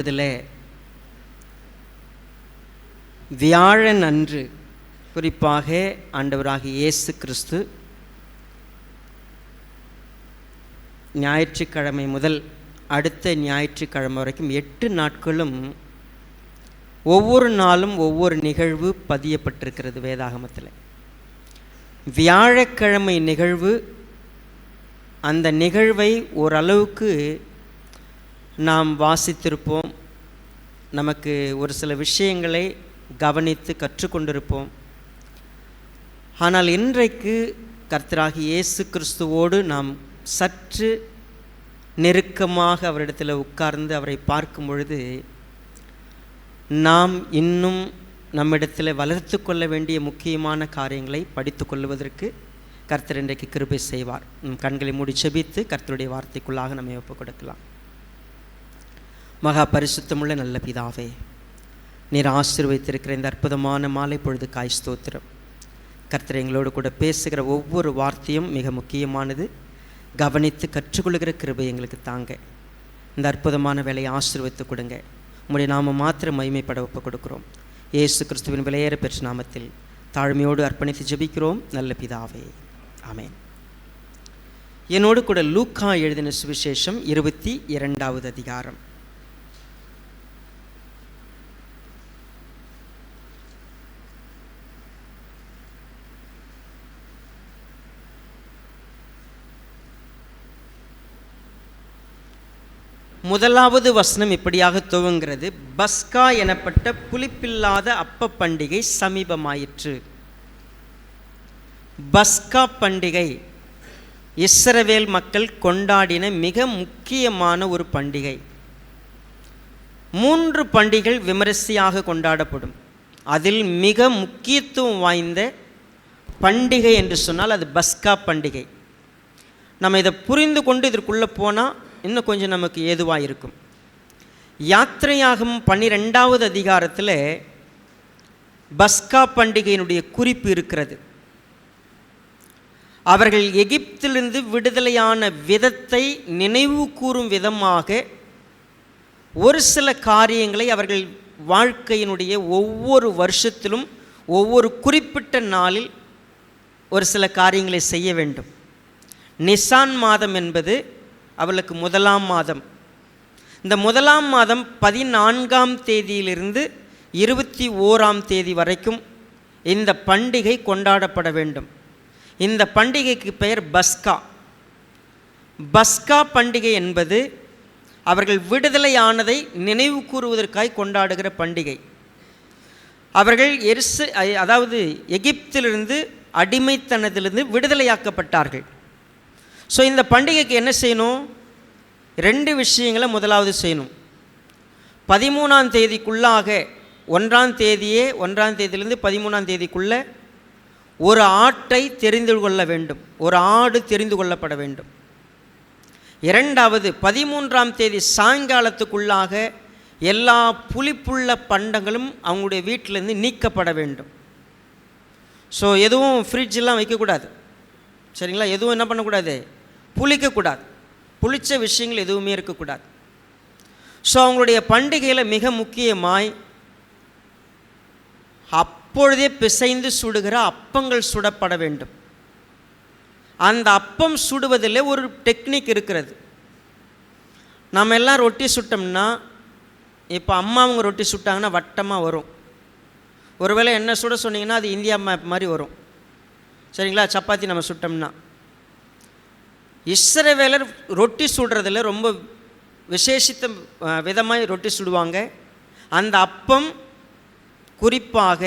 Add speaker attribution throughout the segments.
Speaker 1: இதில் வியாழன் அன்று குறிப்பாக ஆண்டவராகிய இயேசு கிறிஸ்து ஞாயிற்றுக்கிழமை முதல் அடுத்த ஞாயிற்றுக்கிழமை வரைக்கும் 8 நாட்களும் ஒவ்வொரு நாளும் ஒவ்வொரு நிகழ்வு பதியப்பட்டிருக்கிறது வேதாகமத்தில். வியாழக்கிழமை நிகழ்வு, அந்த நிகழ்வை ஓரளவுக்கு நாம் வாசித்திருப்போம், நமக்கு ஒரு சில விஷயங்களை கவனித்து கற்றுக்கொண்டிருப்போம். ஆனால் இன்றைக்கு கர்த்தராகிய இயேசு கிறிஸ்துவோடு நாம் சற்று நெருக்கமாக அவரிடத்தில் உட்கார்ந்து அவரை பார்க்கும் பொழுது நாம் இன்னும் நம்மிடத்தில் வளர்த்து கொள்ள வேண்டிய முக்கியமான காரியங்களை படித்து கொள்வதற்கு கர்த்தர் இன்றைக்கு கிருபை செய்வார். கண்களை மூடி செபித்து கர்த்தருடைய வார்த்தைக்குள்ளாக நம்மை ஒப்புக் கொடுக்கலாம். மகா பரிசுத்தமுள்ள நல்ல பிதாவே, நீர் ஆசீர்வதித்திருக்கிற இந்த அற்புதமான மாலை பொழுதுக்காய் ஸ்தோத்திரம். கர்த்தர் எங்களோடு கூட பேசுகிற ஒவ்வொரு வார்த்தையும் மிக முக்கியமானது. கவனித்து கற்றுக்கொள்கிற கிருபை எங்களுக்கு தாங்க. இந்த அற்புதமான வேலையை ஆசீர்வதித்து கொடுங்க. உம்முடைய நாம மாத்திரம் மகிமைப்பட ஒப்புக் கொடுக்கிறோம். இயேசு கிறிஸ்துவின் விலையேற பெற்ற நாமத்தில் தாழ்மையோடு அர்ப்பணித்து ஜெபிக்கிறோம் நல்ல பிதாவே, ஆமென். என்னோடு கூட லூக்கா எழுதின சுவிசேஷம் 22வது அதிகாரம். முதலாவது வசனம் இப்படியாக துவங்குகிறது: பஸ்கா எனப்பட்ட புளிப்பில்லாத அப்ப பண்டிகை சமீபமாயிற்று. பஸ்கா பண்டிகை இஸ்ரவேல் மக்கள் கொண்டாடின மிக முக்கியமான ஒரு பண்டிகை. 3 பண்டிகைகள் விமரிசையாக கொண்டாடப்படும். அதில் மிக முக்கியத்துவம் வாய்ந்த பண்டிகை என்று சொன்னால் அது பஸ்கா பண்டிகை. நம்ம இதை புரிந்து கொண்டு இதற்குள்ளே போனால் இன்னும் கொஞ்சம் நமக்கு ஏதுவாக இருக்கும். யாத்திரையாகமம் 12வது அதிகாரத்தில் பஸ்கா பண்டிகையினுடைய குறிப்பு இருக்கிறது. அவர்கள் எகிப்திலிருந்து விடுதலையான விதத்தை நினைவு கூறும் விதமாக ஒரு சில காரியங்களை அவர்கள் வாழ்க்கையினுடைய ஒவ்வொரு வருஷத்திலும் ஒவ்வொரு குறிப்பிட்ட நாளில் ஒரு சில காரியங்களை செய்ய வேண்டும். நிசான் மாதம் என்பது அவளுக்கு முதலாம் மாதம். இந்த முதலாம் மாதம் 14ஆம் தேதியிலிருந்து 21ஆம் தேதி வரைக்கும் இந்த பண்டிகை கொண்டாடப்பட வேண்டும். இந்த பண்டிகைக்கு பெயர் பஸ்கா. பஸ்கா பண்டிகை என்பது அவர்கள் விடுதலையானதை நினைவு கூறுவதற்காக கொண்டாடுகிற பண்டிகை. அவர்கள் அதாவது எகிப்திலிருந்து அடிமைத்தனத்திலிருந்து விடுதலையாக்கப்பட்டார்கள். ஸோ இந்த பண்டிகைக்கு என்ன செய்யணும்? 2 விஷயங்களை முதலாவது செய்யணும். 13ஆம் தேதிக்குள்ளாக 1ஆம் தேதியிலிருந்து 13ஆம் தேதிக்குள்ளே ஒரு ஆட்டை தெரிந்து கொள்ள வேண்டும். ஒரு ஆடு தெரிந்து கொள்ளப்பட வேண்டும். 2வது 13ஆம் தேதி சாயங்காலத்துக்குள்ளாக எல்லா புளிப்புள்ள பண்டங்களும் அவங்களுடைய வீட்டிலேருந்து நீக்கப்பட வேண்டும். ஸோ எதுவும் ஃப்ரிட்ஜெலாம் வைக்கக்கூடாது, சரிங்களா? எதுவும் என்ன பண்ணக்கூடாது? புளிக்கக்கூடாது. புளிச்ச விஷயங்கள் எதுவுமே இருக்கக்கூடாது. ஸோ அவங்களுடைய பண்டிகையில் மிக முக்கியமாய் அப்பொழுதே பிசைந்து சுடுகிற அப்பங்கள் சுடப்பட வேண்டும். அந்த அப்பம் சுடுவதில் ஒரு டெக்னிக் இருக்கிறது. நம்ம எல்லாம் ரொட்டி சுட்டோம்னா, இப்போ அம்மா அவங்க ரொட்டி சுட்டாங்கன்னா வட்டமாக வரும். ஒருவேளை என்ன சுட சொன்னீங்கன்னா அது இந்தியா மேப் மாதிரி வரும், சரிங்களா? சப்பாத்தி நம்ம சுட்டோம்னா. இஸ்ரவேலர் ரொட்டி சுடுறதில் ரொம்ப விசேஷித்த விதமாக ரொட்டி சுடுவாங்க. அந்த அப்பம் குறிப்பாக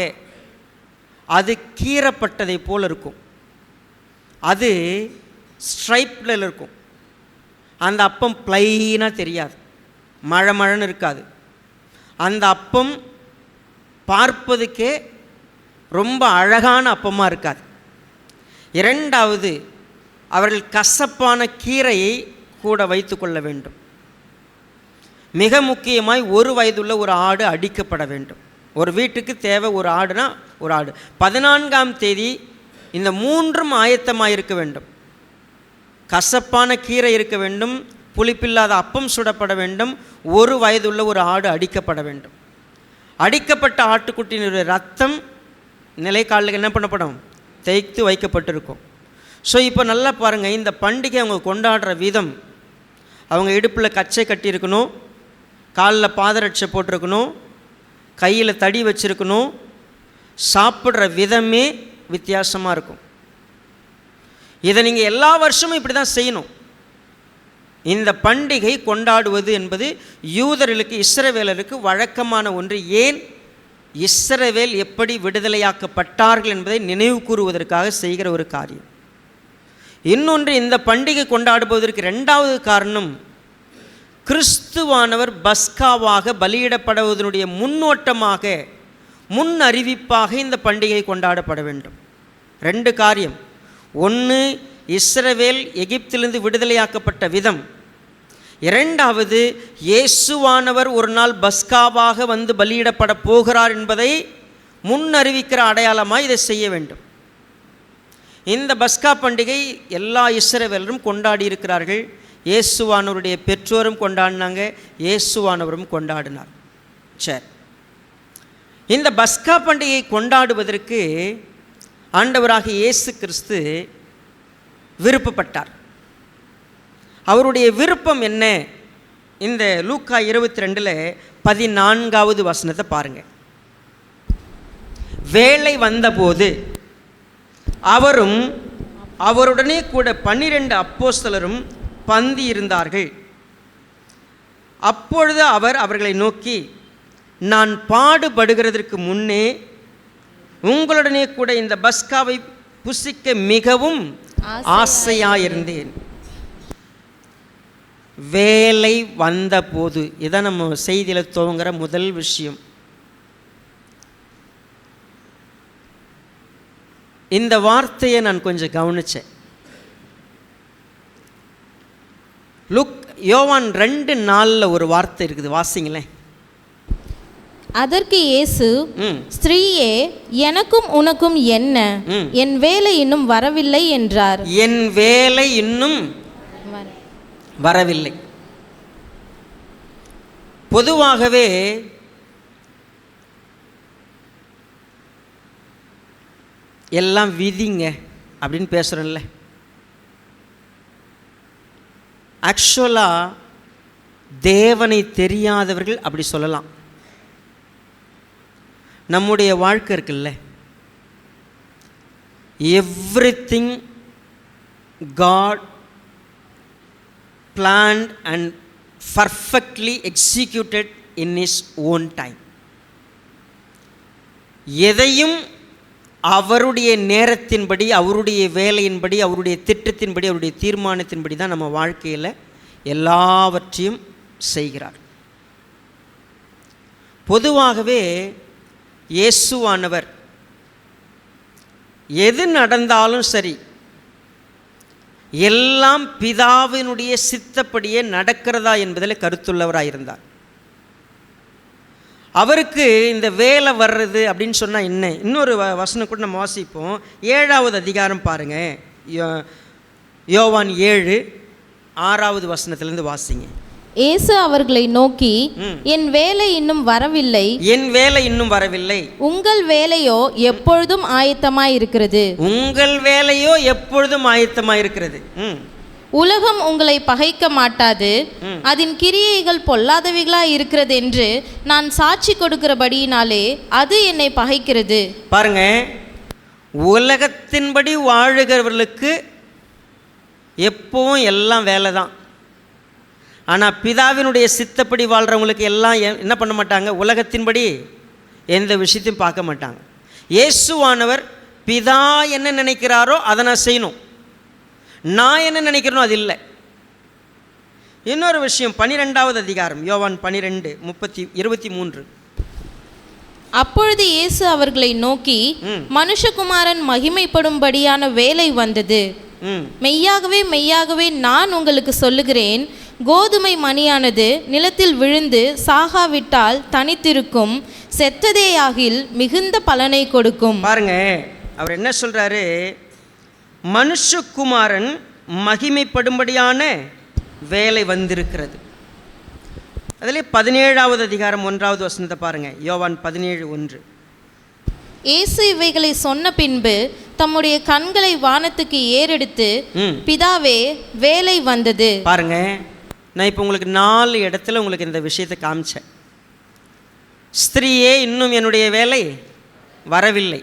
Speaker 1: அது கீறப்பட்டதை போல் இருக்கும். அது ஸ்ட்ரைப்பில் இருக்கும். அந்த அப்பம் ப்ளைனாக தெரியாது, மழைன்னு இருக்காது. அந்த அப்பம் பார்ப்பதுக்கே ரொம்ப அழகான அப்பமாக இருக்காது. 2வது அவர்கள் கசப்பான கீரையை கூட வைத்து கொள்ள வேண்டும். மிக முக்கியமாய் 1 வயதுள்ள ஒரு ஆடு அடிக்கப்பட வேண்டும். ஒரு வீட்டுக்கு தேவை ஒரு ஆடுனா ஒரு ஆடு. 14ஆம் தேதி இந்த 3ம் ஆயத்தமாக இருக்க வேண்டும். கசப்பான கீரை இருக்க வேண்டும், புளிப்பில்லாத அப்பம் சுடப்பட வேண்டும். 1 வயதுள்ள ஒரு ஆடு அடிக்கப்பட வேண்டும். அடிக்கப்பட்ட ஆட்டுக்குட்டியினுடைய ரத்தம் நிலைக்காலில் என்ன பண்ணப்படும்? தேய்த்து வைக்கப்பட்டிருக்கும். ஸோ இப்போ நல்லா பாருங்கள், இந்த பண்டிகை அவங்க கொண்டாடுற விதம், அவங்க இடுப்பில் கச்சை கட்டியிருக்கணும், காலில் பாதரட்சை போட்டிருக்கணும், கையில் தடி வச்சுருக்கணும், சாப்பிட்ற விதமே வித்தியாசமாக இருக்கும். இதை நீங்கள் எல்லா வருஷமும் இப்படி தான் செய்யணும். இந்த பண்டிகை கொண்டாடுவது என்பது யூதர்களுக்கு, இஸ்ரவேலருக்கு வழக்கமான ஒன்று. ஏன்? இஸ்ரவேல் எப்படி விடுதலையாக்கப்பட்டார்கள் என்பதை நினைவு கூறுவதற்காக செய்கிற ஒரு காரியம். இன்னொன்று, இந்த பண்டிகை கொண்டாடுவதற்கு 2வது காரணம், கிறிஸ்துவானவர் பஸ்காவாக பலியிடப்படுவதனுடைய முன்னோட்டமாக, முன் அறிவிப்பாக இந்த பண்டிகை கொண்டாடப்பட வேண்டும். 2 காரியம். 1, இஸ்ரவேல் எகிப்திலிருந்து விடுதலையாக்கப்பட்ட விதம். 2வது, இயேசுவானவர் ஒரு நாள் பஸ்காவாக வந்து பலியிடப்பட போகிறார் என்பதை முன் அறிவிக்கிற அடையாளமாக இதை செய்ய வேண்டும். இந்த பஸ்கா பண்டிகை எல்லா இஸ்ரவேலரும் கொண்டாடி இருக்கிறார்கள். இயேசுவானவருடைய பெற்றோரும் கொண்டாடினாங்க, இயேசுவானவரும் கொண்டாடினார். சரி, இந்த பஸ்கா பண்டிகை கொண்டாடுவதற்கு ஆண்டவராக இயேசு கிறிஸ்து விருப்பப்பட்டார். அவருடைய விருப்பம் என்ன? இந்த லூக்கா 22 14வது வசனத்தை பாருங்கள். வேளை வந்தபோது அவரும் அவருடனே கூட 12 அப்போஸ்தலரும் பந்தி இருந்தார்கள். அப்பொழுது அவர் அவர்களை நோக்கி, நான் பாடுபடுகிறதற்கு முன்னே உங்களுடனே கூட இந்த பஸ்காவை புசிக்க மிகவும் ஆசையாயிருந்தேன். வேலை வந்த போது, இதான் நம்ம செய்தியில் துவங்குற முதல் விஷயம். இந்த வார்த்தையை நான் கொஞ்சம் கவனித்தேன். யோவான் 2:4 ஒரு வார்த்தை இருக்குது, வாசிங்களேன்.
Speaker 2: அதற்கு இயேசு, ஸ்திரீயே, எனக்கும் உனக்கும் என்ன? என் வேலை இன்னும் வரவில்லை என்றார்.
Speaker 1: என் வேலை இன்னும் வரவில்லை. பொதுவாகவே எல்லாம் விதிங்க அப்படின்னு பேசுகிறோம்ல. ஆக்சுவலாக தேவனை தெரியாதவர்கள் அப்படி சொல்லலாம். நம்முடைய வாழ்க்கை இருக்குல்ல, everything God planned and perfectly executed in his own time. எதையும் அவருடைய நேரத்தின்படி, அவருடைய வேலையின்படி, அவருடைய திட்டத்தின்படி, அவருடைய தீர்மானத்தின்படி தான் நம்ம வாழ்க்கையில் எல்லாவற்றையும் செய்கிறார். பொதுவாகவே இயேசுவானவர் எது நடந்தாலும் சரி, எல்லாம் பிதாவினுடைய சித்தப்படியே நடக்கிறதா என்பதில் கருத்துள்ளவராயிருந்தார். அவருக்கு இந்த வேலை வர்றது அப்படின்னு சொன்னால் என்ன? இன்னொரு வசனம் கூட நம்ம வாசிப்போம். 7வது அதிகாரம் பாருங்கள், யோவான் 7:6 வசனத்திலிருந்து வாசிங்க.
Speaker 2: இயேசு அவர்களை நோக்கி, என் வேலை இன்னும் வரவில்லை,
Speaker 1: என் வேலை இன்னும் வரவில்லை,
Speaker 2: உங்கள் வேலையோ எப்பொழுதும் ஆயத்தமாய் இருக்கிறது.
Speaker 1: உங்கள் வேலையோ எப்பொழுதும் ஆயத்தமாய் இருக்கிறது.
Speaker 2: உலகம் உங்களை பகைக்க மாட்டாது, அதன் கிரியைகள் பொல்லாதவைகளாய் இருக்கிறது என்று நான் சாட்சி கொடுக்கிறபடியினாலே அது என்னை பகைக்கிறது.
Speaker 1: பாருங்க, உலகத்தின்படி வாழுகிறவர்களுக்கு எப்பவும் எல்லாம் வேலை தான். ஆனால் பிதாவினுடைய சித்தப்படி வாழ்கிறவங்களுக்கு எல்லாம் என்ன பண்ண மாட்டாங்க? உலகத்தின்படி எந்த விஷயத்தையும் பார்க்க மாட்டாங்க. இயேசுவானவர் பிதா என்ன நினைக்கிறாரோ அதை நான் செய்யணும், நான் என்ன நினைக்கிறேனோ அது இல்லை. இன்னொரு விஷயம், 12வது அதிகாரம் யோவான் 12:23.
Speaker 2: அப்பொழுது இயேசு அவர்களை நோக்கி, மனுஷகுமாரன் மகிமைப்படும்படியான வேலை வந்தது. மெய்யாகவே மெய்யாகவே நான் உங்களுக்கு சொல்லுகிறேன், கோதுமை மணியானது நிலத்தில் விழுந்து சாகாவிட்டால் தனித்திருக்கும், செத்ததேயாகில் மிகுந்த பலனை கொடுக்கும்.
Speaker 1: பாருங்க, அவர் என்ன சொல்றாரு? மனுஷகுமாரன் மகிமைப்படும்படியான வேலை வந்திருக்கிறது. அதிலே 17வது அதிகாரம் 1வது வசனத்தை பாருங்கள். யோவான் 17:1.
Speaker 2: இயேசு இவைகளை சொன்ன பின்பு தம்முடைய கண்களை வானத்துக்கு ஏறெடுத்து, பிதாவே, வேலை வந்தது.
Speaker 1: பாருங்க, நான் இப்போ உங்களுக்கு 4 இடத்துல உங்களுக்கு இந்த விஷயத்தை காமிச்சேன். ஸ்திரீயே, இன்னும் என்னுடைய வேலை வரவில்லை.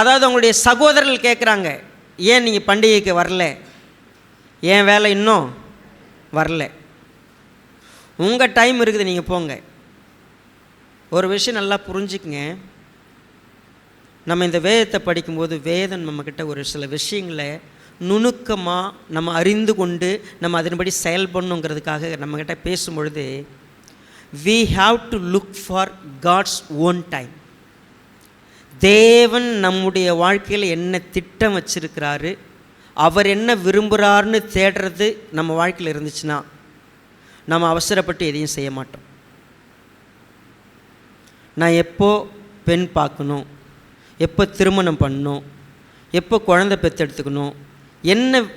Speaker 1: அதாவது அவங்களுடைய சகோதரர்கள் கேட்குறாங்க, ஏன் நீங்கள் பண்டிகைக்கு வரல? ஏன் வேலை இன்னும் வரல? உங்கள் டைம் இருக்குது, நீங்கள் போங்க. ஒரு விஷயம் நல்லா புரிஞ்சுக்குங்க. நம்ம இந்த வேதத்தை படிக்கும்போது வேதம் நம்மக்கிட்ட ஒரு சில விஷயங்களை நுணுக்கமாக நம்ம அறிந்து கொண்டு நம்ம அதன்படி செயல்படணுங்கிறதுக்காக நம்மக்கிட்ட பேசும்பொழுது we have to look for God's own time. தேவன் நம்முடைய வாழ்க்கையில் என்ன திட்டம் வச்சிருக்கிறாரு, அவர் என்ன விரும்புகிறாருன்னு தேடுறது நம்ம வாழ்க்கையில் இருந்துச்சுன்னா நம்ம அவசரப்பட்டு எதையும் செய்ய மாட்டோம். நான் எப்போ பெண் பார்க்கணும், எப்போ திருமணம் பண்ணணும், எப்போ குழந்தை பெற்றெடுத்துக்கணும்,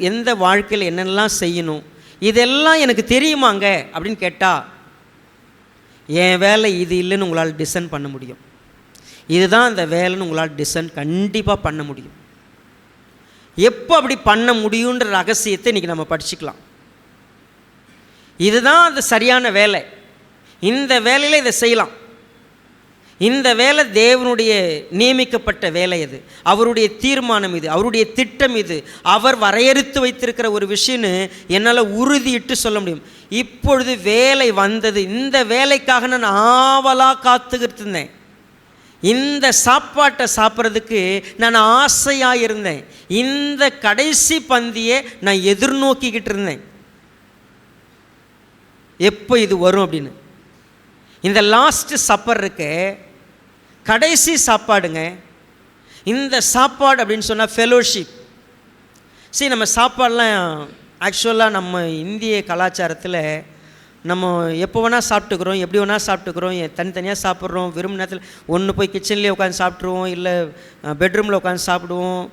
Speaker 1: எந்த வாழ்க்கையில் என்னெல்லாம் செய்யணும், இதெல்லாம் எனக்கு தெரியுமாங்க அப்படின்னு கேட்டால், என் வேலை இது இல்லைன்னு உங்களால் டிசைன் பண்ண முடியும். இதுதான் அந்த வேலைன்னு உங்களால் டிசைன் கண்டிப்பாக பண்ண முடியும். எப்போ அப்படி பண்ண முடியுன்ற ரகசியத்தை இன்றைக்கி நம்ம படிச்சுக்கலாம். இதுதான் அந்த சரியான வேலை, இந்த வேலையில் இதை செய்யலாம், இந்த வேலை தேவனுடைய நியமிக்கப்பட்ட வேலை, இது அவருடைய தீர்மானம், இது அவருடைய திட்டம், இது அவர் வரையறுத்து வைத்திருக்கிற ஒரு விஷயம்னு என்னால் உறுதியிட்டு சொல்ல முடியும். இப்பொழுது வேலை வந்தது. இந்த வேலைக்காக நான் ஆவலாக காத்துக்கிட்டு இருந்தேன். இந்த சாப்பாட்டை சாப்பிட்றதுக்கு நான் ஆசையாக இருந்தேன். இந்த கடைசி பந்தியை நான் எதிர்நோக்கிக்கிட்டு இருந்தேன், எப்போ இது வரும் அப்படின்னு. இந்த லாஸ்ட் சப்பர் இருக்கு, கடைசி சாப்பாடுங்க. இந்த சாப்பாடு அப்படின்னு சொன்னால் ஃபெலோஷிப். சரி, நம்ம சாப்பாடெலாம் ஆக்சுவலாக நம்ம இந்திய கலாச்சாரத்தில் நம்ம எப்போ வேணால் சாப்பிட்டுக்கிறோம், எப்படி வேணால் சாப்பிட்டுக்கிறோம், தனித்தனியாக சாப்பிட்றோம். விரும்பின நேரத்தில் ஒன்று போய் கிச்சன்லேயே உட்காந்து சாப்பிட்ருவோம், இல்லை பெட்ரூமில் உட்காந்து சாப்பிடுவோம்,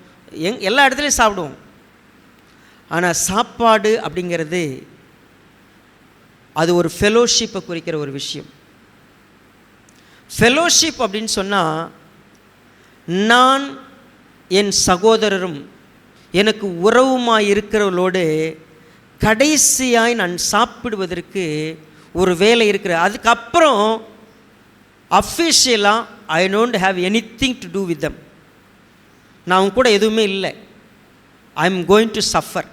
Speaker 1: எல்லா இடத்துலையும் சாப்பிடுவோம். ஆனால் சாப்பாடு அப்படிங்கிறது அது ஒரு ஃபெலோஷிப்பை குறிக்கிற ஒரு விஷயம். ஃபெலோஷிப் அப்படின்னு சொன்னால், நான் என் சகோதரரும் எனக்கு உறவுமாய் இருக்கிறவர்களோடு கடைசியாய் நான் சாப்பிடுவதற்கு ஒரு வேலை இருக்கிற. அதுக்கப்புறம் அஃபிஷியலாக I don't have anything to do with them. நான் கூட எதுவுமே இல்லை. I am going to suffer.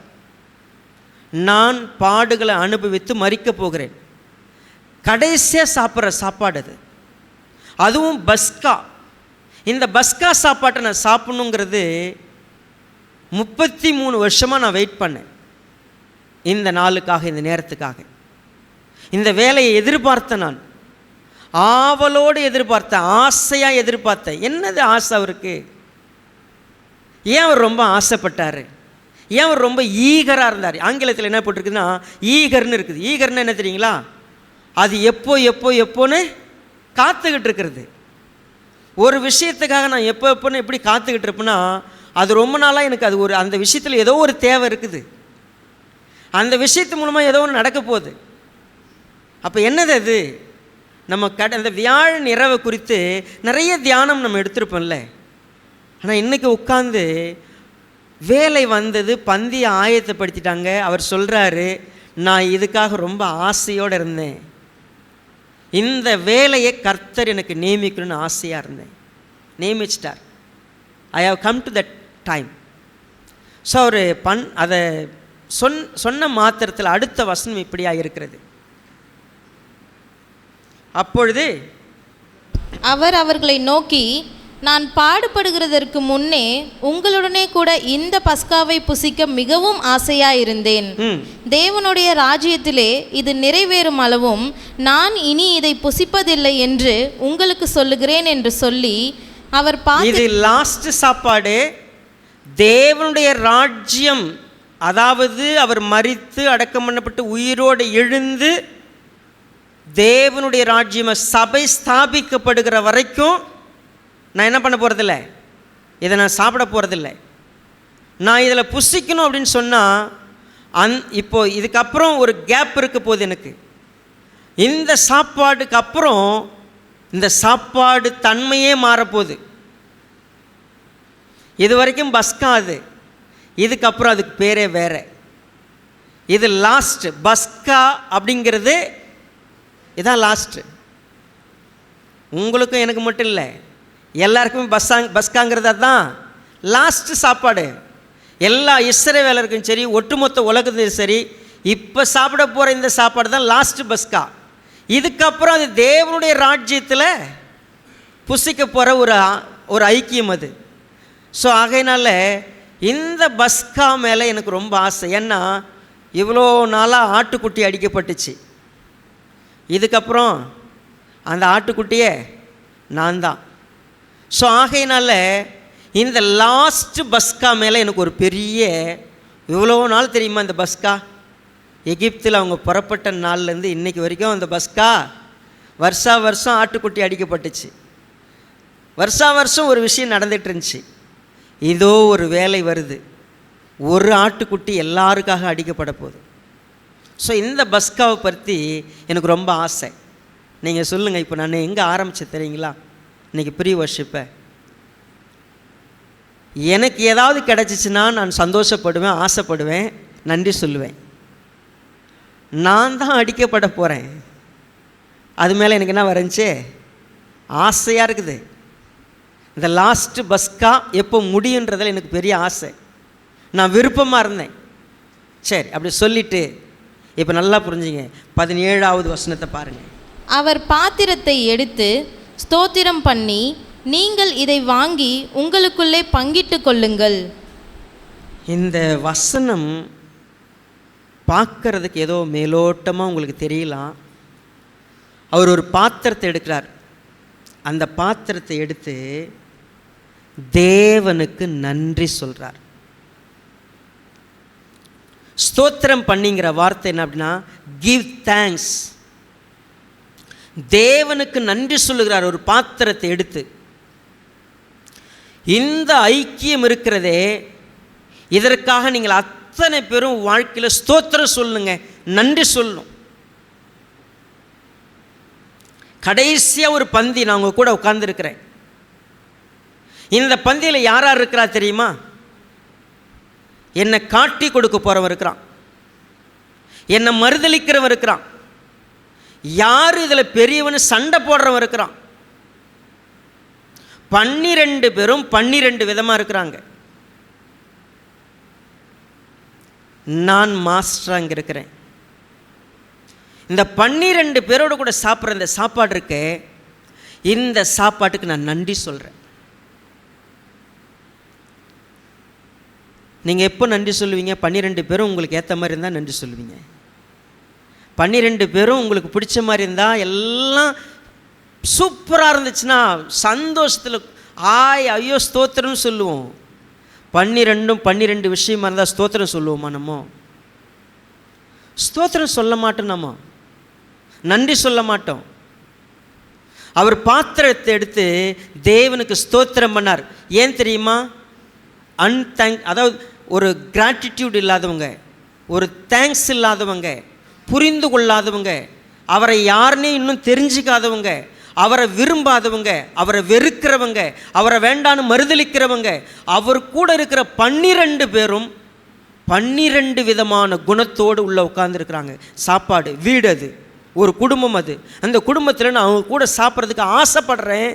Speaker 1: நான் பாடுகளை அனுபவித்து மரிக்கப் போகிறேன். கடைசியாக சாப்பிட்ற சாப்பாடு அது, அதுவும் பஸ்கா. இந்த பஸ்கா சாப்பாட்டை நான் சாப்பிடணுங்கிறது 33 வருஷமாக நான் வெயிட் பண்ணேன். இந்த நாளுக்காக, இந்த நேரத்துக்காக, இந்த வேலையை எதிர்பார்த்தேன். நான் ஆவலோடு எதிர்பார்த்தேன், ஆசையாக எதிர்பார்த்தேன். என்னது ஆசை அவருக்கு? ஏன் அவர் ரொம்ப ஆசைப்பட்டார்? ஏன் அவர் ரொம்ப ஈகராக இருந்தார்? ஆங்கிலத்தில் என்ன போட்டிருக்குதுன்னா ஈகர்னு இருக்குது. ஈகர்னு என்ன தெரியுங்களா? அது எப்போ எப்போ எப்போன்னு காத்துக்கிட்டு இருக்கிறது. ஒரு விஷயத்துக்காக நான் எப்போன்னு எப்படி காத்துக்கிட்டு இருப்பேன்னா, அது ரொம்ப நாளாக எனக்கு அது அந்த விஷயத்தில் ஏதோ ஒரு தேவை இருக்குது, அந்த விஷயத்து மூலமாக ஏதோ ஒன்று நடக்க போகுது. அப்போ என்னது அது? நம்ம அந்த வியாழன் இரவை குறித்து நிறைய தியானம் நம்ம எடுத்திருப்போம்ல. ஆனால் இன்றைக்கி உட்காந்து வேலை வந்தது, பந்தியை ஆயத்தப்படுத்திட்டாங்க. அவர் சொல்கிறாரு, நான் இதுக்காக ரொம்ப ஆசையோடு இருந்தேன். இந்த வேலையை கர்த்தர் எனக்கு நியமிக்கணும்னு ஆசையாக இருந்தேன். நியமிச்சிட்டார். I have come to that time. So அவர் அதை சொன்ன மாத்திரத்தில் அடுத்த வசனம் இப்படியாக இருக்கிறது. அப்பொழுது
Speaker 2: அவர் அவர்களை நோக்கி, நான் பாடுபடுகிறதற்கு முன்னே உங்களுடனே கூட இந்த பஸ்காவை புசிக்க மிகவும் ஆசையாயிருந்தேன். தேவனுடைய ராஜ்யத்திலே இது நிறைவேறும் அளவும் நான் இனி இதை புசிப்பதில்லை என்று உங்களுக்கு சொல்லுகிறேன் என்று சொல்லி அவர்
Speaker 1: இது லாஸ்ட் சாப்பாடு. தேவனுடைய ராஜ்யம், அதாவது அவர் மரித்து அடக்கம் பண்ணப்பட்டு உயிரோடு எழுந்து தேவனுடைய ராஜ்யம் சபை ஸ்தாபிக்கப்படுகிற வரைக்கும் நான் என்ன பண்ண போகிறதில்ல, இதை நான் சாப்பிட போகிறதில்லை. நான் இதில் புசிக்கணும் அப்படின்னு சொன்னால் இப்போ இதுக்கப்புறம் ஒரு கேப் இருக்க போகுது எனக்கு. இந்த சாப்பாடுக்கு அப்புறம் இந்த சாப்பாடு தன்மையே மாறப்போகுது. இது வரைக்கும் பஸ்கா, அது இதுக்கப்புறம் அதுக்கு பேரே வேறு. இது லாஸ்ட்டு பஸ்கா அப்படிங்கிறது இதான் லாஸ்ட்டு. உங்களுக்கும் எனக்கு மட்டும் இல்லை, எல்லாருக்குமே பஸ்காங்கிறது தான் லாஸ்ட்டு சாப்பாடு. எல்லா இஸ்ரவேலருக்கும் சரி, ஒட்டுமொத்த உலகத்துக்கும் சரி, இப்போ சாப்பிட போகிற இந்த சாப்பாடு தான் லாஸ்ட்டு பஸ்கா. இதுக்கப்புறம் அது தேவனுடைய ராஜ்யத்தில் புசிக்க போகிற ஒரு ஐக்கியம் அது. ஸோ ஆகையினால இந்த பஸ்கா மேலே எனக்கு ரொம்ப ஆசை. ஏன்னா இவ்வளோ நாளாக ஆட்டுக்குட்டி அடிக்கப்பட்டுச்சு, இதுக்கப்புறம் அந்த ஆட்டுக்குட்டியே நான் தான். ஸோ ஆகையினால இந்த லாஸ்ட்டு பஸ்கா மேலே எனக்கு ஒரு பெரிய, இவ்வளோ நாள் தெரியுமா இந்த பஸ்கா, எகிப்தில் அவங்க புறப்பட்ட நாள்லேருந்து இன்றைக்கி வரைக்கும் அந்த பஸ்கா வருஷா வருஷம் ஆட்டுக்குட்டி அடிக்கப்பட்டுச்சு. வருஷா வருஷம் ஒரு விஷயம் நடந்துகிட்டு இருந்துச்சு. இதோ ஒரு வேலை வருது, ஒரு ஆட்டுக்குட்டி எல்லாருக்காக அடிக்கப்பட போகுது. ஸோ இந்த பஸ்காவை பற்றி எனக்கு ரொம்ப ஆசை. நீங்கள் சொல்லுங்கள், இப்போ நான் எங்கே ஆரம்பித்தேன் தெரியுங்களா? இன்றைக்கி ப்ரீ வர்ஷிப்பை எனக்கு ஏதாவது கிடச்சிச்சின்னா நான் சந்தோஷப்படுவேன், ஆசைப்படுவேன், நன்றி சொல்லுவேன். நான் தான் அடிக்கப்பட போகிறேன், அது மேலே எனக்கு என்ன வரைஞ்சி ஆசையாக இருக்குது. இந்த லாஸ்ட்டு பஸ்கா எப்போ முடியுன்றதில் எனக்கு பெரிய ஆசை, நான் விருப்பமாக இருந்தேன். சரி, அப்படி சொல்லிவிட்டு இப்போ நல்லா புரிஞ்சுங்க, 17வது வசனத்தை பாருங்கள்.
Speaker 2: அவர் பாத்திரத்தை எடுத்து ஸ்தோத்திரம் பண்ணி, நீங்கள் இதை வாங்கி உங்களுக்குள்ளே பங்கிட்டு கொள்ளுங்கள்.
Speaker 1: இந்த வசனம் பார்க்கறதுக்கு ஏதோ மேலோட்டமாக உங்களுக்கு தெரியலாம். அவர் ஒரு பாத்திரத்தை எடுக்கிறார், அந்த பாத்திரத்தை எடுத்து தேவனுக்கு நன்றி சொல்கிறார். ஸ்தோத்திரம் பண்ணிங்கிற வார்த்தை என்ன அப்படின்னா கிவ் தேங்க்ஸ். தேவனுக்கு நன்றி சொல்லுகிறார் ஒரு பாத்திரத்தை எடுத்து. இந்த ஐக்கியம் இருக்கிறதே, இதற்காக நீங்கள் அத்தனை பேரும் வாழ்க்கையில் ஸ்தோத்திரம் சொல்லுங்க, நன்றி சொல்லணும். கடைசியாக ஒரு பந்தி நான் உங்க கூட உட்கார்ந்துருக்கிறேன். இந்த பந்தியில் யார் யார் இருக்கிறா தெரியுமா? என்னை காட்டி கொடுக்க போகிறவன் இருக்கிறான், என்னை மறுதளிக்கிறவன் இருக்கிறான், யார் இதில் பெரியவனு சண்டை போடுறவன் இருக்கிறான். 12 பேரும் 12 விதமாக இருக்கிறாங்க. நான் மாஸ்டராக அங்கே இருக்கிறேன். இந்த 12 பேரோடு கூட சாப்பிட்ற இந்த சாப்பாடு இருக்கு, இந்த சாப்பாட்டுக்கு நான் நன்றி சொல்கிறேன். நீங்கள் எப்போ நன்றி சொல்லுவீங்க? 12 பேரும் உங்களுக்கு ஏற்ற மாதிரி இருந்தால் நன்றி சொல்லுவீங்க. 12 பேரும் உங்களுக்கு பிடிச்ச மாதிரி இருந்தால், எல்லாம் சூப்பராக இருந்துச்சுன்னா சந்தோஷத்தில் ஐயோ ஸ்தோத்திரம்னு சொல்லுவோம். 12 விஷயமா இருந்தால் ஸ்தோத்திரம் சொல்லுவோமா? நம்ம ஸ்தோத்திரம் சொல்ல மாட்டோம், நம்ம நன்றி சொல்ல மாட்டோம். அவர் பாத்திரத்தை எடுத்து தேவனுக்கு ஸ்தோத்திரம் பண்ணார். ஏன் தெரியுமா? அதாவது ஒரு கிராட்டிடியூட் இல்லாதவங்க, ஒரு தேங்க்ஸ் இல்லாதவங்க, புரிந்து கொள்ளாதவங்க, அவரை யாருன்னே இன்னும் தெரிஞ்சிக்காதவங்க, அவரை விரும்பாதவங்க, அவரை வெறுக்கிறவங்க, அவரை வேண்டான்னு மறுதளிக்கிறவங்க, அவர் கூட இருக்கிற 12 பேரும் 12 விதமான குணத்தோடு உள்ளே உட்கார்ந்துருக்குறாங்க. சாப்பாடு, வீடு, அது ஒரு குடும்பம். அது அந்த குடும்பத்தில் நான் அவங்க கூட சாப்பிட்றதுக்கு ஆசைப்படுறேன்,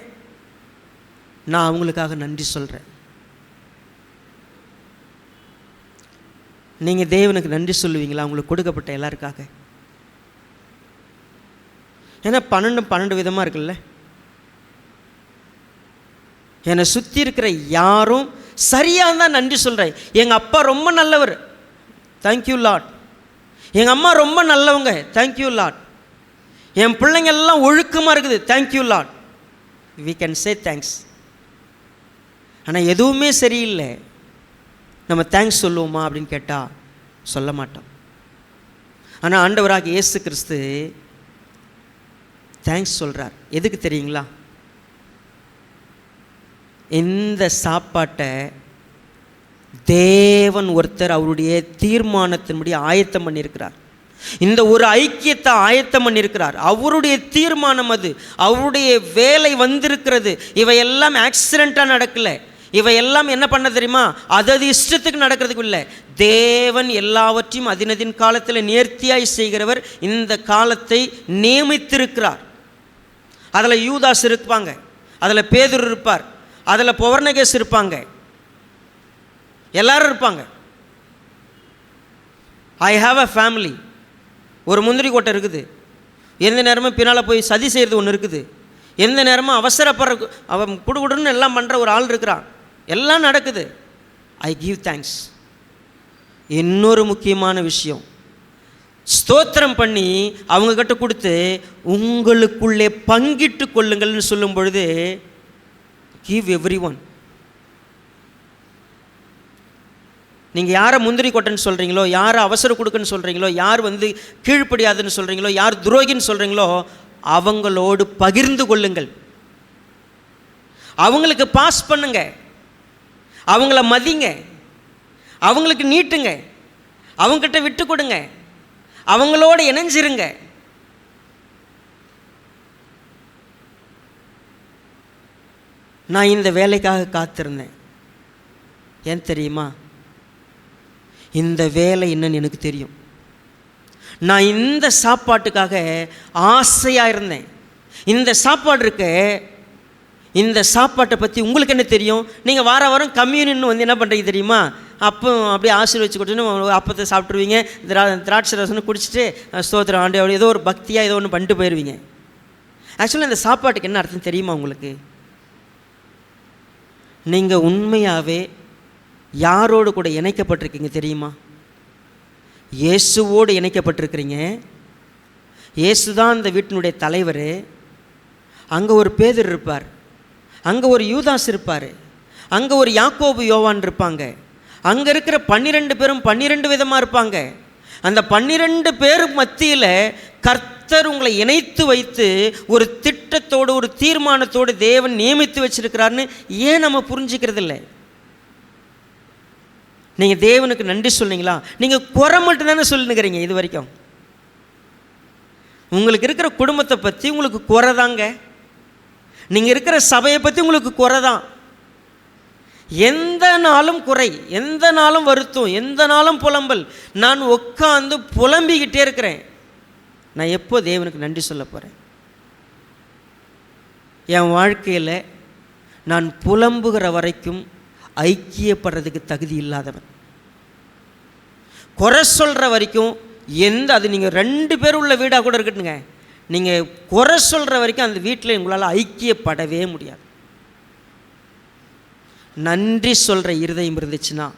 Speaker 1: நான் அவங்களுக்காக நன்றி சொல்கிறேன். நீங்கள் தேவனுக்கு நன்றி சொல்லுவீங்களா உங்களுக்கு கொடுக்கப்பட்ட எல்லாருக்காக? ஏன்னா 12 விதமாக இருக்குல்ல. என்னை சுற்றி இருக்கிற யாரும் சரியாக தான் நன்றி சொல்கிறேன். எங்கள் அப்பா ரொம்ப நல்லவர், தேங்க்யூ லார்ட். எங்கள் அம்மா ரொம்ப நல்லவங்க, தேங்க்யூ லார்ட். என் பிள்ளைங்க எல்லாம் ஒழுக்கமாக இருக்குது, thank you Lord. We can say thanks. ஆனால் எதுவுமே சரியில்லை, நம்ம தேங்க்ஸ் சொல்லுவோமா அப்படின்னு கேட்டால் சொல்ல மாட்டோம். ஆனால் ஆண்டவராக இயேசு கிறிஸ்து தேங்க்ஸ் சொல்கிறார். எதுக்கு தெரியுங்களா? இந்த சாப்பாட்டை தேவன் ஒருத்தர் அவருடைய தீர்மானத்தின்படி ஆயத்தம் பண்ணியிருக்கிறார். இந்த ஒரு ஐக்கியத்தை ஆயத்தம் பண்ணியிருக்கிறார். அவருடைய தீர்மானம் அது, அவருடைய வேலை வந்திருக்கிறது. இவையெல்லாம் ஆக்சிடெண்ட்டாக நடக்கலை. இவையெல்லாம் என்ன பண்ண தெரியுமா? அது இஷ்டத்துக்கு நடக்கிறதுக்கு இல்லை. தேவன் எல்லாவற்றையும் அதினதின் காலத்தில் நேர்த்தியாய் செய்கிறவர். இந்த காலத்தை நியமித்திருக்கிறார். அதில் யூதாஸ் இருப்பாங்க, அதில் பேதுரு இருப்பார், அதில் பொவர்னகேஸ் இருப்பாங்க, எல்லாரும் இருப்பாங்க. I have a family. ஒரு முந்திரி கோட்டை இருக்குது. எந்த நேரமும் பின்னால் போய் சதி செய்கிறது ஒன்று இருக்குது. எந்த நேரமும் அவசரப்படுற அவன் குடுகுடுன்னு எல்லாம் பண்ணுற ஒரு ஆள் இருக்கிறான். எல்லாம் நடக்குது. I give thanks. இன்னொரு முக்கியமான விஷயம், ஸ்தோத்திரம் பண்ணி அவங்கக்கிட்ட கொடுத்து உங்களுக்குள்ளே பங்கிட்டு கொள்ளுங்கள்னு சொல்லும் பொழுது கிவ் எவ்ரி ஒன். நீங்கள் யாரை முந்திரி கொட்டைன்னு சொல்கிறீங்களோ, யாரை அவசர கொடுக்குன்னு சொல்கிறீங்களோ, யார் கீழ்ப்படியாதுன்னு சொல்கிறீங்களோ, யார் துரோகின்னு சொல்கிறீங்களோ, அவங்களோடு பகிர்ந்து கொள்ளுங்கள். அவங்களுக்கு பாஸ் பண்ணுங்க, அவங்கள மதிங்க, அவங்களுக்கு நீட்டுங்க, அவங்ககிட்ட விட்டு கொடுங்க, அவங்களோட இணைஞ்சிருங்க. நான் இந்த வேலைக்காக காத்திருந்தேன். ஏன் தெரியுமா? இந்த வேலை என்னன்னு எனக்கு தெரியும். நான் இந்த சாப்பாட்டுக்காக ஆசையாக இருந்தேன். இந்த சாப்பாடு இருக்க, இந்த சாப்பாட்டை பற்றி உங்களுக்கு என்ன தெரியும்? நீங்கள் வாரம் கம்யூனின்னு என்ன பண்ணுறீங்க தெரியுமா? அப்போ அப்படியே ஆசீர்வதிச்சு கொடுத்துன்னு அப்பத்தை சாப்பிட்ருவீங்க, திராட்சை ரசம்னு குடிச்சிட்டு ஸ்தோத்திரம் ஆண்டு அப்படி ஏதோ ஒரு பக்தியாக ஏதோ ஒன்று பண்ணிட்டு போயிடுவீங்க. ஆக்சுவலாக இந்த சாப்பாட்டுக்கு என்ன அர்த்தம் தெரியுமா உங்களுக்கு? நீங்கள் உண்மையாகவே யாரோடு கூட இணைக்கப்பட்டிருக்கீங்க தெரியுமா? இயேசுவோடு இணைக்கப்பட்டிருக்கிறீங்க. இயேசு தான் இந்த வீட்டினுடைய தலைவர். அங்கே ஒரு பேதுரு இருப்பார், அங்கே ஒரு யூதாஸ் இருப்பார், அங்கே ஒரு யாக்கோபு யோவான் இருப்பாங்க. அங்கே இருக்கிற 12 பேரும் 12 விதமாக இருப்பாங்க. அந்த 12 பேர் மத்தியில் கர்த்தர் உங்களை இணைத்து வைத்து ஒரு திட்டத்தோடு ஒரு தீர்மானத்தோடு தேவன் நியமித்து வச்சிருக்கிறாருன்னு ஏன் நம்ம புரிஞ்சிக்கிறது இல்லை? நீங்கள் தேவனுக்கு நன்றி சொன்னீங்களா? நீங்கள் குறை மட்டும்தானே சொல்லுங்கிறீங்க. இது வரைக்கும் உங்களுக்கு இருக்கிற குடும்பத்தை பற்றி உங்களுக்கு குறை தாங்க. நீங்கள் இருக்கிற சபையை பற்றி உங்களுக்கு குறை தான். எந்த நாளும் குறை, எந்த நாளும் வருத்தம், எந்த நாளும் புலம்பல். நான் உட்காந்து புலம்பிக்கிட்டே இருக்கிறேன். நான் எப்போ தேவனுக்கு நன்றி சொல்ல போகிறேன்? என் வாழ்க்கையில் நான் புலம்புகிற வரைக்கும் ஐக்கியப்படுறதுக்கு தகுதி இல்லாதவன். குறை சொல்கிற வரைக்கும் அது நீங்கள் 2 பேர் உள்ள வீடாக கூட இருக்கட்டுங்க, நீங்கள் குறை சொல்கிற வரைக்கும் அந்த வீட்டில் உங்களால் ஐக்கியப்படவே முடியாது. நன்றி சொல்கிற இருதயம் இருந்துச்சுன்னா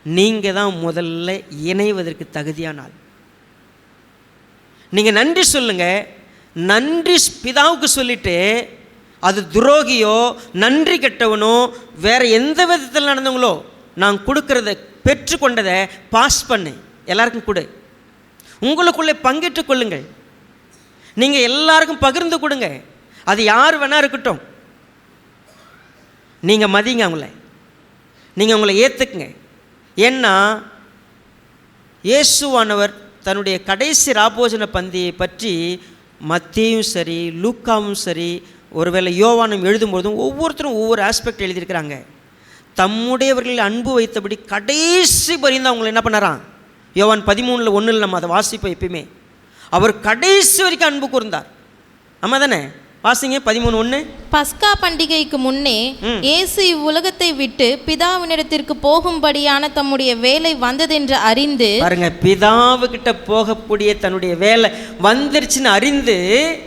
Speaker 1: நீங்கள் தான் முதல்ல இணைவதற்கு தகுதியான ஆள். நீங்கள் நன்றி சொல்லுங்கள். நன்றி பிதாவுக்கு சொல்லிவிட்டு அது துரோகியோ நன்றி கெட்டவனோ வேறு எந்த விதத்தில் நடந்தவங்களோ, நான் கொடுக்கறத பெற்றுக்கொண்டதை பாஸ் பண்ணு, எல்லாருக்கும் கொடு, உங்களுக்குள்ளே பங்கிட்டு கொள்ளுங்கள். நீங்கள் எல்லாருக்கும் பகிர்ந்து கொடுங்க. அது யார் வேணா இருக்கட்டும். நீங்கள் மதிங்க அவங்கள, நீங்கள் அவங்கள ஏற்றுக்குங்க. ஏன்னா இயேசுவானவர் தன்னுடைய கடைசி ராபோஜன பந்தியை பற்றி மத்தேயும் சரி லூக்காவும் சரி ஒருவேளை யோவானும் எழுதும்போதும் ஒவ்வொருத்தரும் ஒவ்வொரு ஆஸ்பெக்ட் எழுதியிருக்கிறாங்க. தம்முடையவர்களில் அன்பு வைத்தபடி கடைசி பரிந்து அவங்களை என்ன பண்ணாராம்? யோவான் 13:1 நம்ம அதை வாசிப்போம் எப்பயுமே. அவர் கடைசி வரைக்கும் அன்பு கூர்ந்தார். ஆமாம் தானே? வாசிங்க 13:1.
Speaker 2: பஸ்கா பண்டிகைக்கு முன்னே இயேசு இவ்வுலகத்தை விட்டு பிதாவினிடத்திற்கு போகும்படியான தம்முடைய வேலை வந்ததென்று அறிந்து,
Speaker 1: பாருங்க, பிதாவுகிட்ட போகக்கூடிய தன்னுடைய வேலை வந்துருச்சுன்னு அறிந்து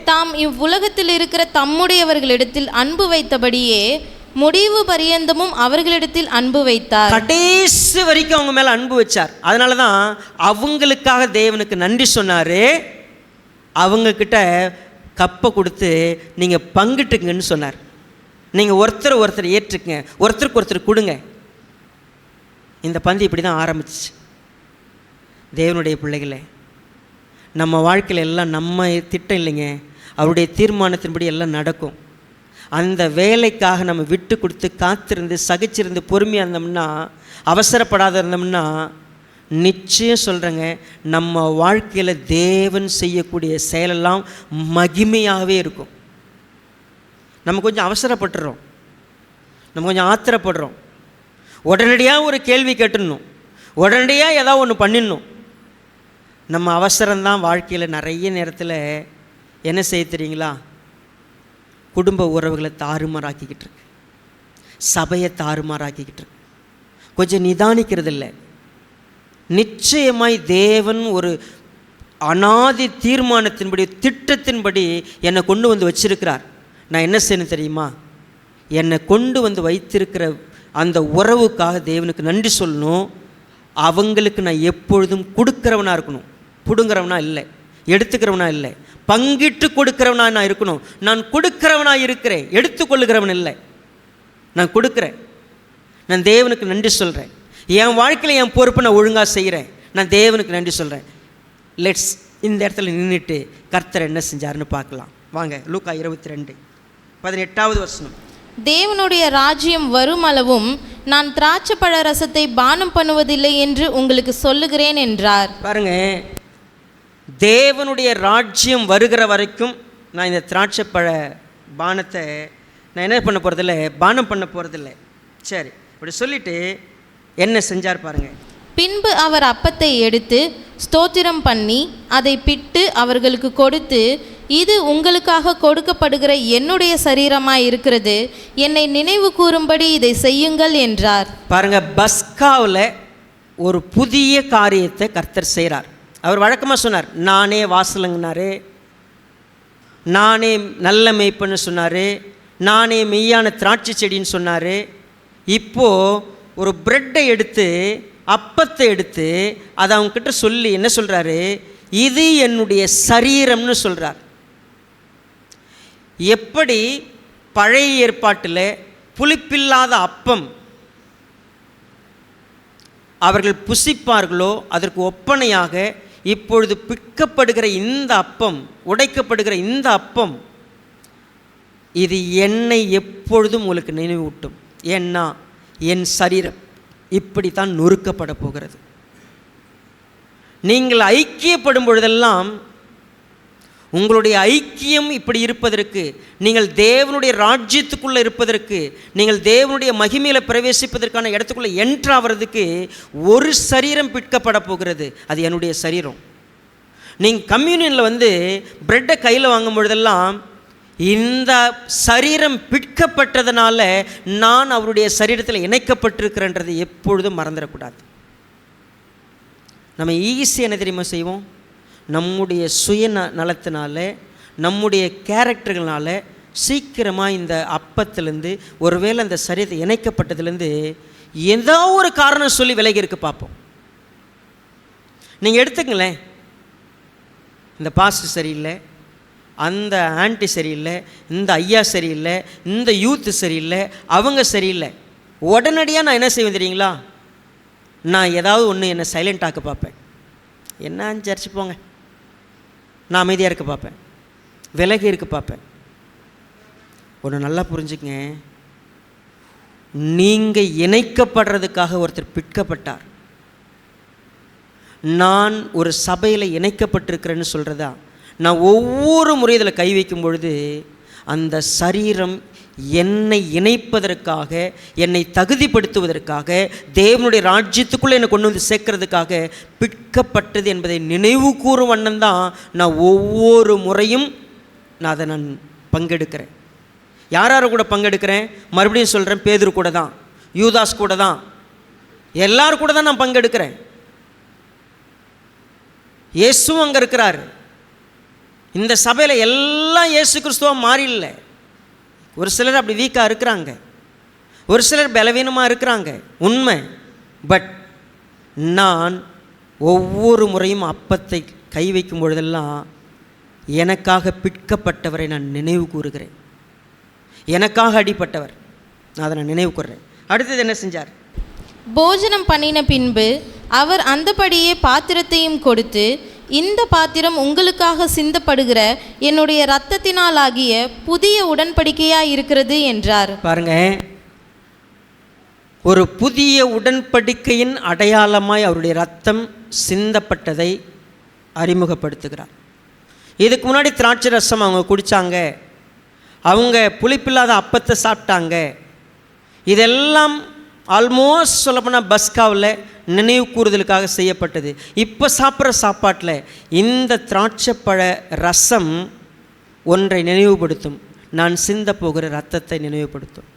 Speaker 2: தாம் இவ்வுலகத்தில் இருக்கிற தம்முடையவர்களிடத்தில் அன்பு வைத்தபடியே முடிவு பரியந்தமும் அவர்களிடத்தில் அன்பு வைத்தார். கடைசி
Speaker 1: வரைக்கும் அவங்க மேல அன்பு வச்சார். அதனால தான் அவங்களுக்காக தேவனுக்கு நன்றி சொன்னாரு. அவங்க கிட்ட கப்பை கொடுத்து நீங்கள் பங்கிட்டுங்கன்னு சொன்னார். நீங்கள் ஒருத்தர் ஏற்றுக்குங்க, ஒருத்தருக்கு ஒருத்தர் கொடுங்க. இந்த பந்தி இப்படி தான் ஆரம்பிச்சிச்சு. தேவனுடைய பிள்ளைகளே, நம்ம வாழ்க்கையில் எல்லாம் நம்ம திட்டம் இல்லைங்க, அவருடைய தீர்மானத்தின்படி எல்லாம் நடக்கும். அந்த வேலைக்காக நம்ம விட்டு கொடுத்து காத்திருந்து சகிச்சிருந்து பொறுமையாக இருந்தோம்னா, அவசரப்படாத இருந்தோம்னா, நிச்சயம் சொல்கிறேங்க, நம்ம வாழ்க்கையில் தேவன் செய்யக்கூடிய செயலெல்லாம் மகிமையாகவே இருக்கும். நம்ம கொஞ்சம் அவசரப்பட்டுறோம், நம்ம கொஞ்சம் ஆத்திரப்படுறோம், உடனடியாக ஒரு கேள்வி கேட்டுடணும், உடனடியாக ஏதாவது ஒன்று பண்ணிடணும். நம்ம அவசரம்தான் வாழ்க்கையில் நிறைய நேரத்தில் என்ன செய்ய தெரியுங்களா, குடும்ப உறவுகளை தாறுமாறாக்கிக்கிட்டு இருக்கு, சபையை தாறுமாறாக்கிக்கிட்டு இருக்கு, கொஞ்சம் நிதானிக்கிறது இல்லை. நிச்சயமாய் தேவன் ஒரு அனாதி தீர்மானத்தின்படி திட்டத்தின்படி என்னை கொண்டு வந்து வச்சிருக்கிறார். நான் என்ன செய்யணும் தெரியுமா, என்னை கொண்டு வந்து வைத்திருக்கிற அந்த உறவுக்காக தேவனுக்கு நன்றி சொல்லணும். அவங்களுக்கு நான் எப்பொழுதும் கொடுக்கிறவனாக இருக்கணும், பிடுங்கிறவனா இல்லை, எடுத்துக்கிறவனா இல்லை, பங்கிட்டு கொடுக்கிறவனா நான் இருக்கணும். நான் கொடுக்கிறவனாக இருக்கிறேன், எடுத்துக்கொள்ளுகிறவன் இல்லை, நான் கொடுக்குறேன். நான் தேவனுக்கு நன்றி சொல்கிறேன். என் வாழ்க்கையில் என் பொறுப்பை நான் ஒழுங்காக செய்கிறேன், நான் தேவனுக்கு நன்றி சொல்கிறேன். லெட்ஸ் இந்த இடத்துல நின்றுட்டு கர்த்தர் என்ன செஞ்சாருன்னு பார்க்கலாம் வாங்க. லூக்கா 22:18
Speaker 2: தேவனுடைய ராஜ்யம் வருமளவும் நான் திராட்சைப்பழ ரசத்தை பானம் பண்ணுவதில்லை என்று உங்களுக்கு சொல்லுகிறேன் என்றார்.
Speaker 1: பாருங்க, தேவனுடைய ராஜ்யம் வருகிற வரைக்கும் நான் இந்த திராட்சைப்பழ பானத்தை நான் என்ன பண்ண போகிறதில்ல, பானம் பண்ண போகிறதில்ல. சரி, இப்படி சொல்லிட்டு என்ன செஞ்சார் பாருங்க.
Speaker 2: பின்பு அவர் அப்பத்தை எடுத்து ஸ்தோத்திரம் பண்ணி அதை பிட்டு அவர்களுக்கு கொடுத்து, இது உங்களுக்காக கொடுக்கப்படுகிற என்னுடைய சரீரமாய் இருக்கிறது, என்னை நினைவு கூறும்படி இதை செய்யுங்கள் என்றார். பாருங்க,
Speaker 1: பஸ்காவில் ஒரு புதிய காரியத்தை கர்த்தர் செய்கிறார். அவர் வழக்கமாக சொன்னார், நானே வாசலுங்கனாரு, நானே நல்ல மேய்ப்பன்னு சொன்னார், நானே மெய்யான திராட்சை செடின்னு சொன்னார். இப்போது ஒரு பிரெட்டை எடுத்து, அப்பத்தை எடுத்து அதை அவங்கக்கிட்ட சொல்லி என்ன சொல்கிறாரு, இது என்னுடைய சரீரம்னு சொல்கிறார். எப்படி பழைய ஏற்பாட்டில் புளிப்பில்லாத அப்பம் அவர்கள் புசிப்பார்களோ அதற்கு ஒப்பனையாக இப்பொழுது பிற்கப்படுகிற இந்த அப்பம், உடைக்கப்படுகிற இந்த அப்பம், இது என்னை எப்பொழுதும் உங்களுக்கு நினைவூட்டும். ஏன்னா என் சரீரம் இப்படித்தான் நொறுக்கப்பட போகிறது. நீங்கள் ஐக்கியப்படும் பொழுதெல்லாம் உங்களுடைய ஐக்கியம் இப்படி இருப்பதற்கு, நீங்கள் தேவனுடைய ராஜ்யத்துக்குள்ளே இருப்பதற்கு, நீங்கள் தேவனுடைய மகிமையில் பிரவேசிப்பதற்கான இடத்துக்குள்ளே என்ட்ராகிறதுக்கு ஒரு சரீரம் பிற்கப்பட போகிறது. அது என்னுடைய சரீரம். நீங்கள் கம்யூனியனில் பிரெட்டை கையில் வாங்கும் பொழுதெல்லாம் இந்த சரீரம் பிற்கப்பட்டதுனால நான் அவருடைய சரீரத்தில் இணைக்கப்பட்டிருக்கிறேன்றது எப்பொழுதும் மறந்துடக்கூடாது. நம்ம ஈஸியாக என்ன தெரியுமா செய்வோம், நம்முடைய சுய நலத்தினால, நம்முடைய கேரக்டர்களால் சீக்கிரமாக இந்த அப்பத்திலேருந்து, ஒருவேளை அந்த சரீரத்தை இணைக்கப்பட்டதுலேருந்து ஏதோ ஒரு காரணம் சொல்லி விலகி இருக்க பார்ப்போம். நீங்கள் எடுத்துக்கங்களேன், இந்த பாஸ்டர் சரியில்லை, அந்த ஆன்டி சரியில்லை, இந்த ஐயா சரியில்லை, இந்த யூத்து சரியில்லை, அவங்க சரியில்லை. உடனடியாக நான் என்ன செய்வேன் தெரியுங்களா, நான் ஏதாவது ஒன்று என்னை சைலண்ட் ஆக்க பார்ப்பேன். என்ன சர்ச்சு போங்க, நான் அமைதியாக இருக்க பார்ப்பேன், விலகி இருக்க பார்ப்பேன். ஒன்று நல்லா புரிஞ்சுக்கங்க, நீங்கள் இணைக்கப்படுறதுக்காக ஒருத்தர் பிற்கப்பட்டார். நான் ஒரு சபையில் இணைக்கப்பட்டிருக்கிறேன்னு சொல்கிறதா, நான் ஒவ்வொரு முறை இதில் கை வைக்கும் பொழுது அந்த சரீரம் என்னை இணைப்பதற்காக, என்னை தகுதிப்படுத்துவதற்காக, தேவனுடைய ராஜ்யத்துக்குள்ளே என்னை கொண்டு வந்து சேர்க்கறதுக்காக பிற்கப்பட்டது என்பதை நினைவு கூறும் வண்ணம் தான் நான் ஒவ்வொரு முறையும் அதை நான் பங்கெடுக்கிறேன். யார் யார் கூட பங்கெடுக்கிறேன், மறுபடியும் சொல்கிறேன், பேதுரு கூட தான், யூதாஸ் கூட தான், எல்லாரும் கூட தான் நான் பங்கெடுக்கிறேன். இயேசுவும் அங்கே இருக்கிறார். இந்த சபையில் எல்லாம் இயேசு கிறிஸ்துவாக மாறில்ல. ஒரு சிலர் அப்படி வீக்காக இருக்கிறாங்க, ஒரு சிலர் பலவீனமாக இருக்கிறாங்க, உண்மை. பட் நான் ஒவ்வொரு முறையும் அப்பத்தை கை வைக்கும் பொழுதெல்லாம் எனக்காக பிற்கப்பட்டவரை நான் நினைவு கூறுகிறேன். எனக்காக அடிப்பட்டவர், நான் அதை நான் நினைவு கூறுறேன். அடுத்தது என்ன செஞ்சார்,
Speaker 2: போஜனம் பண்ணின பின்பு அவர் அந்தபடியே பாத்திரத்தையும் கொடுத்து, இந்த பாத்திரம் உங்களுக்காக சிந்தப்படுகிற என்னுடைய இரத்தத்தினாலாகிய புதிய உடன்படிக்கையாய் இருக்கிறது என்றார்.
Speaker 1: பாருங்க, ஒரு புதிய உடன்படிக்கையின் அடையாளமாய் அவருடைய ரத்தம் சிந்தப்பட்டதை அறிமுகப்படுத்துகிறார். இதுக்கு முன்னாடி திராட்சை ரசம் அவங்க குடித்தாங்க, அவங்க புளிப்பில்லாத அப்பத்தை சாப்பிட்டாங்க. இதெல்லாம் ஆல்மோஸ்ட் சொல்லப்போனால் பஸ்காவில் நினைவு கூறுதலுக்காக செய்யப்பட்டது. இப்போ சாப்பிட்ற சாப்பாட்டில் இந்த திராட்சைப்பழ ரசம் ஒன்றை நினைவுபடுத்தும், நான் சிந்த போகிற ரத்தத்தை நினைவுபடுத்தும்.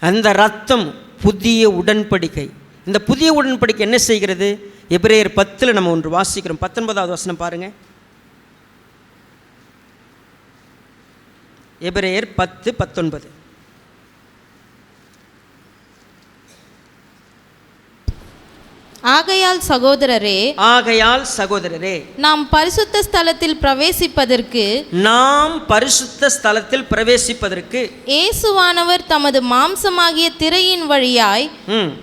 Speaker 1: அந்த ரத்தம் புதிய உடன்படிக்கை. இந்த புதிய உடன்படிக்கை என்ன செய்கிறது? எபிரேயர் 10 நம்ம ஒன்று வாசிக்கிறோம். 19வது வசனம் பாருங்கள். எபிரேயர் 10:19.
Speaker 2: ஆகையால் சகோதரரே, நாம் பரிசுத்த ஸ்தலத்தில் பிரவேசிப்பதற்கு இயேசுவானவர் தமது மாம்சமாகிய திரையின் வழியாய்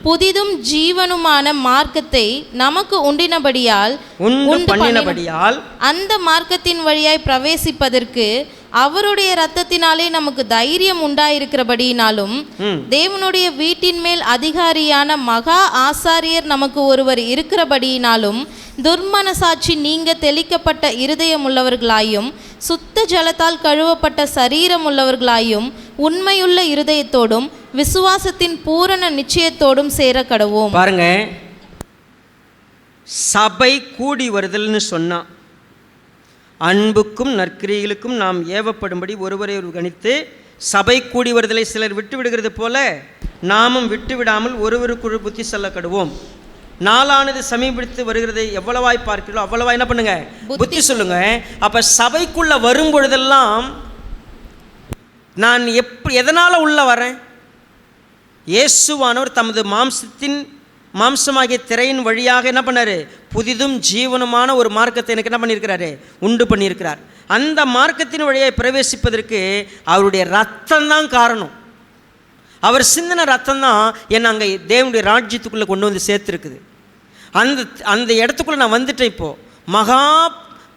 Speaker 2: புதிதும் ஜீவனுமான மார்க்கத்தை நமக்கு உண்டினபடியால் அந்த மார்க்கத்தின் வழியாய் பிரவேசிப்பதற்கு அவருடைய இரத்தத்தினாலே நமக்கு தைரியம் உண்டாயிருக்கிறபடியினாலும் தேவனுடைய வீட்டின் மேல் அதிகாரியான மகா ஆசாரியர் நமக்கு ஒருவர் இருக்கிறபடியினாலும் துர்மனசாட்சி நீங்க தெளிக்கப்பட்ட இருதயம் உள்ளவர்களாயும் சுத்த ஜலத்தால் கழுவப்பட்ட சரீரம் உள்ளவர்களாயும் உண்மையுள்ள இருதயத்தோடும் விசுவாசத்தின் பூரண நிச்சயத்தோடும் சேர கடவோம்.
Speaker 1: பாருங்க, சபை கூடி வருதல்னு சொன்னா அன்புக்கும் நற்கிரிகளுக்கும் நாம் ஏவப்படும்படி ஒருவரை ஒரு கணித்து சபை கூடி வருதலை சிலர் விட்டு விடுகிறது போல நாமும் விட்டு விடாமல் ஒருவருக்குள் புத்தி சொல்ல கடுவோம். நாளானது சமீபித்து வருகிறதை எவ்வளவாய் பார்க்கிறோம் அவ்வளவா என்ன பண்ணுங்க, புத்தி சொல்லுங்க. அப்ப சபைக்குள்ள வரும் பொழுதெல்லாம் நான் எதனால உள்ள வரேன்? இயேசுவானவர் தமது மாம்சமாகிய திரையின் வழியாக என்ன பண்ணாரு? புதிதும் ஜீவனுமான ஒரு மார்க்கத்தை எனக்கு என்ன பண்ணியிருக்கிறாரு? உண்டு பண்ணியிருக்கிறார். அந்த மார்க்கத்தின் வழியை பிரவேசிப்பதற்கு அவருடைய ரத்தம் தான் காரணம். அவர் சிந்தின ரத்தம் தான் என்னை அங்கே தேவனுடைய ராஜ்யத்துக்குள்ளே கொண்டு வந்து சேர்த்துருக்குது. அந்த இடத்துக்குள்ளே நான் வந்துட்டேன். இப்போது மகா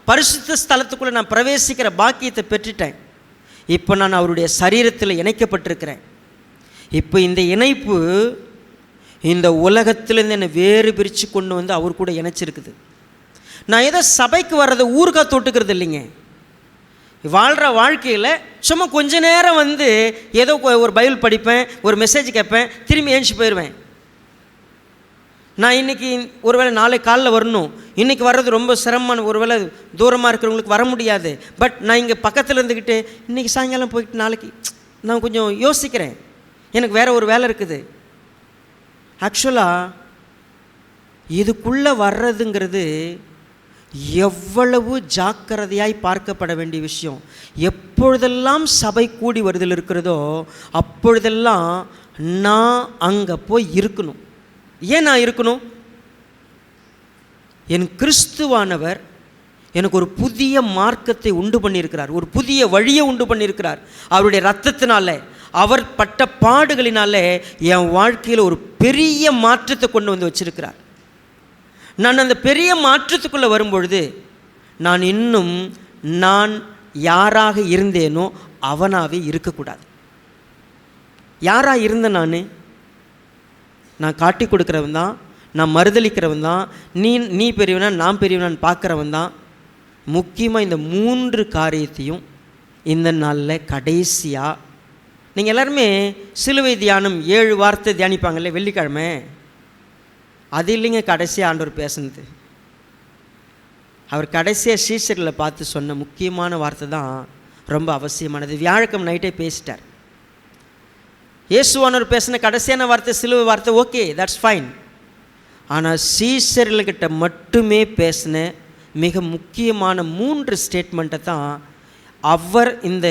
Speaker 1: பரிசுத்த ஸ்தலத்துக்குள்ளே நான் பிரவேசிக்கிற பாக்கியத்தை பெற்றுட்டேன். இப்போ நான் அவருடைய சரீரத்தில் இணைக்கப்பட்டிருக்கிறேன். இப்போ இந்த இணைப்பு இந்த உலகத்திலேருந்து என்னை வேறு பிரித்து கொண்டு வந்து அவர் கூட இணைச்சிருக்குது. நான் ஏதோ சபைக்கு வர்றதை ஊருக்கா தொட்டுக்கிறது இல்லைங்க. வாழ்கிற வாழ்க்கையில் சும்மா கொஞ்ச நேரம் வந்து ஏதோ ஒரு பைபிள் படிப்பேன், ஒரு மெசேஜ் கேட்பேன், திரும்பி ஏஞ்சி போயிடுவேன். நான் இன்றைக்கி ஒருவேளை நாளை காலைல வரணும், இன்றைக்கி வர்றது ரொம்ப சிரமமான, ஒருவேளை தூரமாக இருக்கிறவங்களுக்கு வர முடியாது. பட் நான் இங்கே பக்கத்தில் இருந்துக்கிட்டு இன்றைக்கி சாயங்காலம் போயிட்டு நாளைக்கு நான் கொஞ்சம் யோசிக்கிறேன், எனக்கு வேறு ஒரு வேலை இருக்குது. ஆக்சுவலாக இதுக்குள்ளே வர்றதுங்கிறது எவ்வளவு ஜாக்கிரதையாய் பார்க்கப்பட வேண்டிய விஷயம். எப்பொழுதெல்லாம் சபை கூடி வருதல் இருக்கிறதோ அப்பொழுதெல்லாம் நான் அங்கே போய் இருக்கணும். ஏன் நான் இருக்கணும்? என் கிறிஸ்துவானவர் எனக்கு ஒரு புதிய மார்க்கத்தை உண்டு பண்ணியிருக்கிறார், ஒரு புதிய வழியை உண்டு பண்ணியிருக்கிறார். அவருடைய இரத்தத்தினால, அவர் பட்ட பாடுகளினாலே என் வாழ்க்கையில் ஒரு பெரிய மாற்றத்தை கொண்டு வந்து வச்சிருக்கிறார். நான் அந்த பெரிய மாற்றத்துக்குள்ளே வரும்பொழுது நான் இன்னும் நான் யாராக இருந்தேனோ அவனாகவே இருக்கக்கூடாது. யாராக இருந்தேன்? நான் காட்டி கொடுக்குறவன் தான், நான் மறுதளிக்கிறவன் தான், நீ பெரியவனா நான் பெரியவனான்னு பார்க்குறவன் தான். முக்கியமாக இந்த 3 காரியத்தையும் இந்த நாளில் கடைசியாக நீங்கள் எல்லாருமே சிலுவை தியானம் 7 வார்த்தை தியானிப்பாங்கல்ல வெள்ளிக்கிழமை, அது இல்லைங்க கடைசியாக ஆண்டவர் பேசுனது. அவர் கடைசியாக சீசர்களை பார்த்து சொன்ன முக்கியமான வார்த்தை தான் ரொம்ப அவசியமானது. வியாழக்கிழமை நைட்டே பேசிட்டார். இயேசுவானவர் பேசின கடைசியான வார்த்தை சிலுவை வார்த்தை, ஓகே, தட்ஸ் ஃபைன். ஆனால் சீசர்கள்கிட்ட மட்டுமே பேசின மிக முக்கியமான 3 ஸ்டேட்மெண்ட்டை தான் அவர் இந்த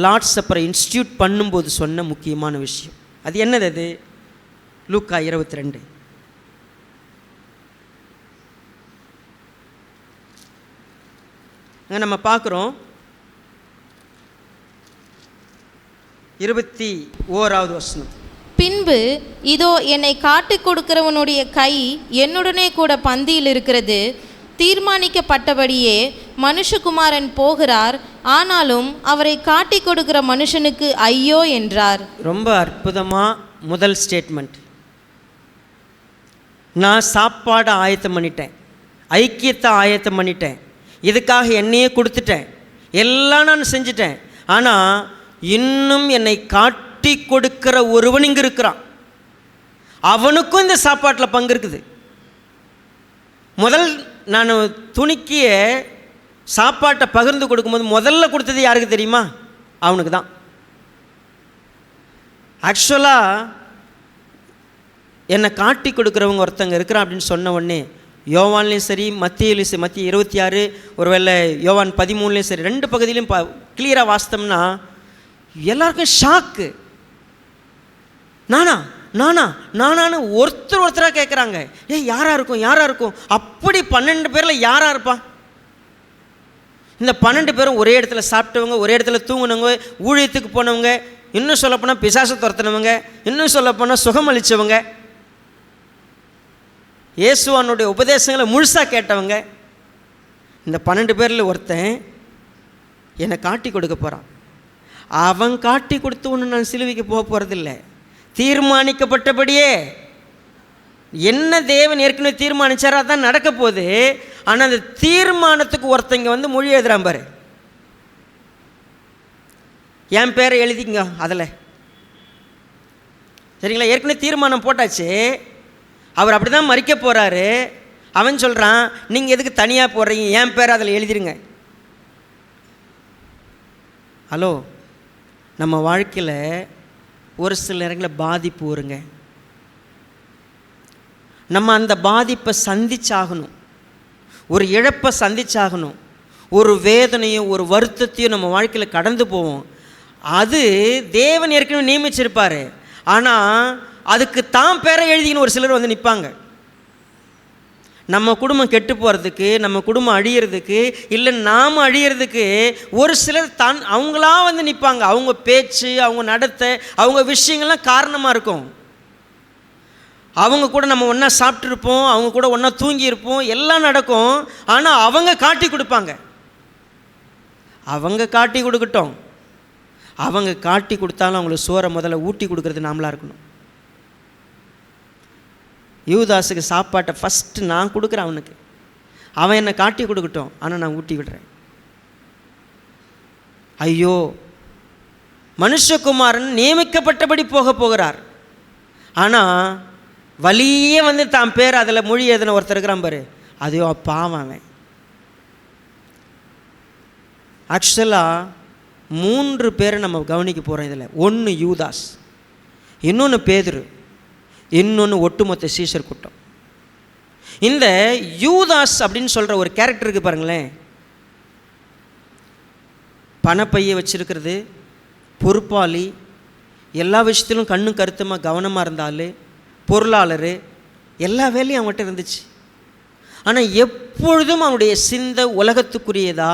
Speaker 1: லார்ட்ஸ் சப்பரை இன்ஸ்டியூட் பண்ணும்போது சொன்ன முக்கியமான விஷயம். அது என்னது? அது லூக்கா 22. அங்கே நம்ம பார்க்குறோம் 21வது வசனம்.
Speaker 2: பின்பு இதோ என்னை காட்டிக் கொடுக்கிறவனுடைய கை என்னுடனே கூட பந்தியில் இருக்கிறது. தீர்மானிக்கப்பட்டபடியே மனுஷகுமாரன் போகிறார், ஆனாலும் அவரை காட்டி கொடுக்கிற மனுஷனுக்கு ஐயோ என்றார்.
Speaker 1: ரொம்ப அற்புதமாக முதல் ஸ்டேட்மெண்ட். நான் சாப்பாடை ஆயத்தம் பண்ணிட்டேன், ஐக்கியத்தை ஆயத்தம் பண்ணிட்டேன், இதுக்காக என்னையே கொடுத்துட்டேன், எல்லாம் நான் செஞ்சிட்டேன். ஆனால் இன்னும் என்னை காட்டி கொடுக்கிற ஒருவன் இங்கே இருக்கிறான். அவனுக்கும் இந்த சாப்பாட்டில் பங்கு இருக்குது. முதல் நான் துணிக்கிய சாப்பாட்டை பகிர்ந்து கொடுக்கும்போது முதல்ல கொடுத்தது யாருக்கு தெரியுமா? அவனுக்கு தான். ஆக்சுவலாக என்னை காட்டி கொடுக்குறவங்க ஒருத்தங்க இருக்கிறான் அப்படின்னு சொன்ன உடனே யோவான்லேயும் சரி, மத்தியிலையும் சரி, மத்திய 26, ஒருவேளை யோவான் 13லேயும் சரி, 2 பகுதியிலையும் கிளியராக வாசித்தோம்னா எல்லாருக்கும் ஷாக்கு. நானான்னு ஒருத்தராக கேட்குறாங்க. யாராக இருக்கும்? அப்படி 12 பேரில் யாராக இருப்பான்? இந்த 12 பேரும் ஒரே இடத்துல சாப்பிட்டவங்க, ஒரே இடத்துல தூங்கினவங்க, ஊழியத்துக்கு போனவங்க, இன்னும் சொல்லப்போனால் பிசாசை துரத்தினவங்க, இன்னும் சொல்லப்போனால் சுகம் அளித்தவங்க, இயேசுவானுடைய உபதேசங்களை முழுசாக கேட்டவங்க. இந்த 12 பேரில் ஒருத்தன் என்னை காட்டி கொடுக்க போகிறான். அவன் காட்டி கொடுத்து ஒன்று நான் சிலுவைக்கு போக போகிறதில்லை. தீர்மானிக்கப்பட்டபடியே என்ன தேவன் ஏற்கனவே தீர்மானிச்சாரோ அதான் நடக்க போகுது. ஆனால் அந்த தீர்மானத்துக்கு ஒருத்தங்க வந்து மொழி எழுதுறான் பாரு, என் பேரை எழுதிங்க அதில், சரிங்களா? ஏற்கனவே தீர்மானம் போட்டாச்சு. அவர் அப்படி தான் மறிக்க போகிறாரு. அவன் சொல்கிறான், நீங்கள் எதுக்கு தனியாக போடுறீங்க, என் பேரை அதில் எழுதிருங்க. ஹலோ, நம்ம வாழ்க்கையில் ஒரு சில நேரங்களில் பாதிப்பு வருங்க. நம்ம அந்த பாதிப்பை சந்திச்சாகணும், ஒரு இழப்பை சந்திச்சாகணும், ஒரு வேதனையும் ஒரு வருத்தத்தையும் நம்ம வாழ்க்கையில் கடந்து போவோம். அது தேவன் ஏற்கனவே நியமிச்சிருப்பார். ஆனால் அதுக்கு தான் பேரை எழுதின்னு ஒரு சிலர் வந்து நிற்பாங்க. நம்ம குடும்பம் கெட்டு போகிறதுக்கு, நம்ம குடும்பம் அழியிறதுக்கு, இல்லை நாம் அழியிறதுக்கு ஒரு சிலர் அவங்களா வந்து நிற்பாங்க. அவங்க பேச்சு, அவங்க நடத்தை, அவங்க விஷயங்கள்லாம் காரணமாக இருக்கும். அவங்க கூட நம்ம ஒன்றா சாப்பிட்ருப்போம், அவங்க கூட ஒன்றா தூங்கியிருப்போம், எல்லாம் நடக்கும். ஆனால் அவங்க காட்டி கொடுப்பாங்க. அவங்க காட்டி கொடுக்கட்டும். அவங்க காட்டி கொடுத்தாலும் அவங்களுக்கு சோறை முதல்ல ஊட்டி கொடுக்கறது நாமளாக இருக்கணும். யூதாஸுக்கு சாப்பாட்டை ஃபஸ்ட்டு நான் கொடுக்குறேன் அவனுக்கு. அவன் என்னை காட்டி கொடுக்கட்டும், ஆனால் நான் ஊட்டி விடுறேன். ஐயோ, மனுஷகுமாரன் நியமிக்கப்பட்டபடி போகிறார். ஆனால் வலியே வந்து தான் பேர் அதில் மொழி எதுன ஒருத்தர் இருக்கிறான் பாரு, அதையோ பாவம் அவன். ஆக்சுவலாக 3 பேரை நம்ம கவனிக்க போகிறோம் இதில். ஒன்று யூதாஸ், இன்னொன்று பேதுரு, இன்னொன்று ஒட்டுமொத்த சீஷர் கூட்டம். இந்த யூதாஸ் அப்படின்னு சொல்கிற ஒரு கேரக்டருக்கு பாருங்களேன், பணப்பையை வச்சிருக்கிறது, பொறுப்பாளி, எல்லா விஷயத்திலும் கண்ணும் கருத்துமாக கவனமாக இருந்தாலும், பொருளாளர், எல்லா வேலையும் அவங்ககிட்ட இருந்துச்சு. ஆனால் எப்பொழுதும் அவனுடைய சிந்தை உலகத்துக்குரியதா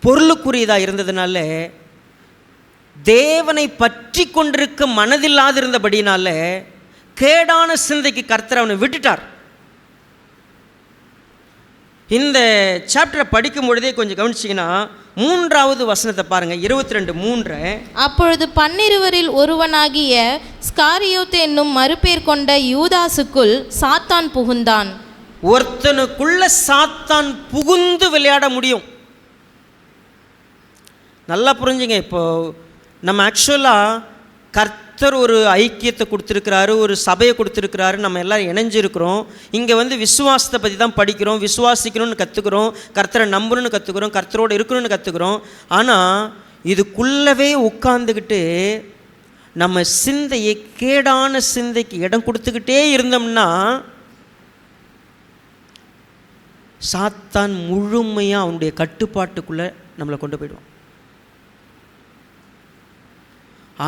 Speaker 1: பொருளுக்குரியதா இருந்ததுனால, தேவனை பற்றி கொண்டிருக்க மனதில்லாதிருந்தபடினால கேடான சிந்தைக்கு கர்த்தர் அவனை விட்டுட்டார். இந்த சாப்டரை படிக்கும் பொழுதே கொஞ்சம் கவனிச்சிங்கன்னா 3வது வசனத்தை பாருங்கள், 22:3.
Speaker 2: அப்பொழுது 12 ஒருவனாகிய ஸ்காரியோத்து என்னும் மறுபேர் கொண்ட யூதாசுக்குள் சாத்தான் புகுந்தான்.
Speaker 1: ஒருத்தனுக்குள்ள சாத்தான் புகுந்து விளையாட முடியும். நல்லா புரிஞ்சுங்க. இப்போது நம்ம ஆக்சுவலாக கர்த்தர் ஒரு ஐக்கியத்தை கொடுத்துருக்கிறாரு, ஒரு சபையை கொடுத்துருக்கிறாரு, நம்ம எல்லோரும் இணைஞ்சிருக்கிறோம். இங்கே வந்து விசுவாசத்தை பற்றி தான் படிக்கிறோம், விசுவாசிக்கணும்னு கற்றுக்குறோம், கர்த்தரை நம்பணும்னு கற்றுக்குறோம், கர்த்தரோடு இருக்கணும்னு கற்றுக்குறோம். ஆனால் இதுக்குள்ளவே உட்கார்ந்துக்கிட்டு நம்ம சிந்தையை கேடான சிந்தைக்கு இடம் கொடுத்துக்கிட்டே இருந்தோம்னா சாத்தான் முழுமையாக அவனுடைய கட்டுப்பாட்டுக்குள்ளே நம்மளை கொண்டு போயிடுவான்.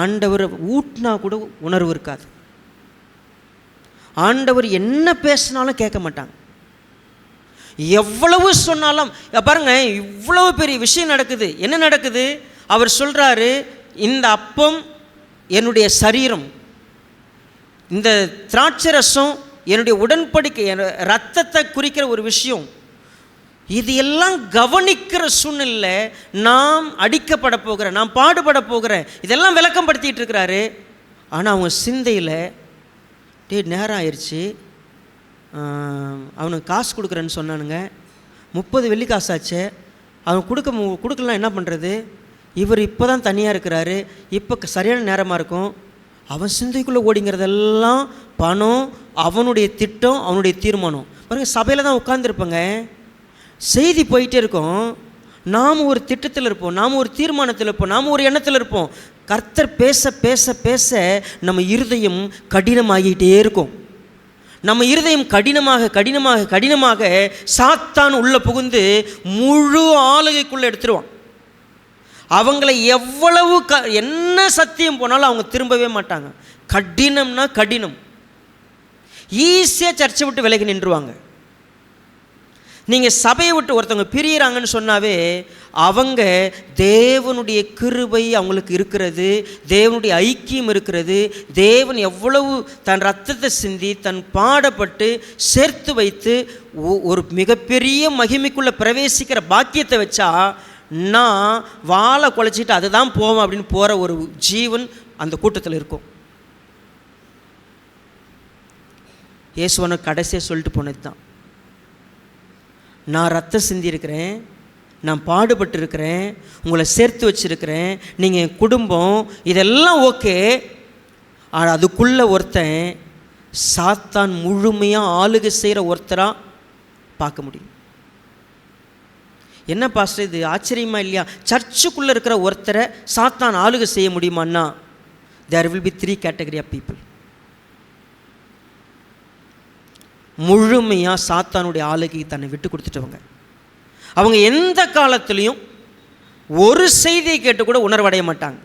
Speaker 1: ஆண்டவர் ஊட்டினா கூட உணர்வு இருக்காது. ஆண்டவர் என்ன பேசினாலும் கேட்க மாட்டாங்க. எவ்வளவு சொன்னாலும் பாருங்க, இவ்வளவு பெரிய விஷயம் நடக்குது. என்ன நடக்குது? அவர் சொல்கிறாரு, இந்த அப்பம் என்னுடைய சரீரம், இந்த திராட்சை ரசம் என்னுடைய உடன்படிக்கை, ரத்தத்தை குறிக்கிற ஒரு விஷயம். இது எல்லாம் கவனிக்கிற சூழ்நிலை, நாம் அடிக்கப்பட போகிறேன், நாம் பாடுபட போகிறேன், இதெல்லாம் விளக்கம் படுத்திகிட்டு இருக்கிறாரு. ஆனால் அவங்க சிந்தையில் நேரம் ஆயிடுச்சு, அவனுக்கு காசு கொடுக்குறேன்னு சொன்னானுங்க, 30 வெள்ளி காசாச்சு, அவன் கொடுக்கலாம், என்ன பண்ணுறது, இவர் இப்போ தான் தனியாக இருக்கிறாரு, இப்போ சரியான நேரமாக இருக்கும். அவன் சிந்தைக்குள்ளே ஓடிங்கிறதெல்லாம் பணம், அவனுடைய திட்டம், அவனுடைய தீர்மானம். பாருங்கள், சபையில் தான் உட்காந்துருப்பேங்க, செய்தி போயிட்டே இருக்கும், நாம் ஒரு திட்டத்தில் இருப்போம், நாம் ஒரு தீர்மானத்தில் இருப்போம், நாம் ஒரு எண்ணத்தில் இருப்போம். கர்த்தர் பேச பேச பேச நம்ம இருதயம் கடினமாகிட்டே இருக்கும். நம்ம இருதயம் கடினமாக கடினமாக கடினமாக சாத்தான் உள்ளே புகுந்து முழு ஆளுகைக்குள்ளே எடுத்துருவான். அவங்களை எவ்வளவு என்ன சத்தியம் போனாலும் அவங்க திரும்பவே மாட்டாங்க. கடினம்னா கடினம், ஈஸியாக சர்ச்சை விட்டு விலகி நின்றுவாங்க. நீங்கள் சபையை விட்டு ஒருத்தவங்க பிரியிறாங்கன்னு சொன்னாவே அவங்க தேவனுடைய கிருபை அவங்களுக்கு இருக்கிறது, தேவனுடைய ஐக்கியம் இருக்கிறது, தேவன் எவ்வளவு தன் ரத்தத்தை சிந்தி தன் பாடப்பட்டு சேர்த்து வைத்து ஒரு மிகப்பெரிய மகிமைக்குள்ளே பிரவேசிக்கிற பாக்கியத்தை வச்சா, நான் வாழை குலைச்சிட்டு அதுதான் போவேன் அப்படின்னு போகிற ஒரு ஜீவன் அந்த கூட்டத்தில் இருக்கும். இயேசுவனை கடைசியாக சொல்லிட்டு போனது தான், நான் ரத்தம் சிந்தியிருக்கிறேன், நான் பாடுபட்டு இருக்கிறேன், உங்களை சேர்த்து வச்சுருக்கிறேன், நீங்கள் என் குடும்பம், இதெல்லாம் ஓகே. ஆனால் அதுக்குள்ளே ஒருத்தன் சாத்தான் முழுமையாக ஆளுகை செய்கிற ஒருத்தராக பார்க்க முடியும். என்ன பாஸ்டர் இது ஆச்சரியமா இல்லையா? சர்ச்சுக்குள்ளே இருக்கிற ஒருத்தரை சாத்தான் ஆளுகை செய்ய முடியுமான்னா, there will be 3 category of people. முழுமையாக சாத்தானுடைய ஆளுகைக்கு தன்னை விட்டு கொடுத்துட்டவங்க. அவங்க எந்த காலத்துலேயும் ஒரு செய்தியை கேட்டு கூட உணர்வடைய மாட்டாங்க.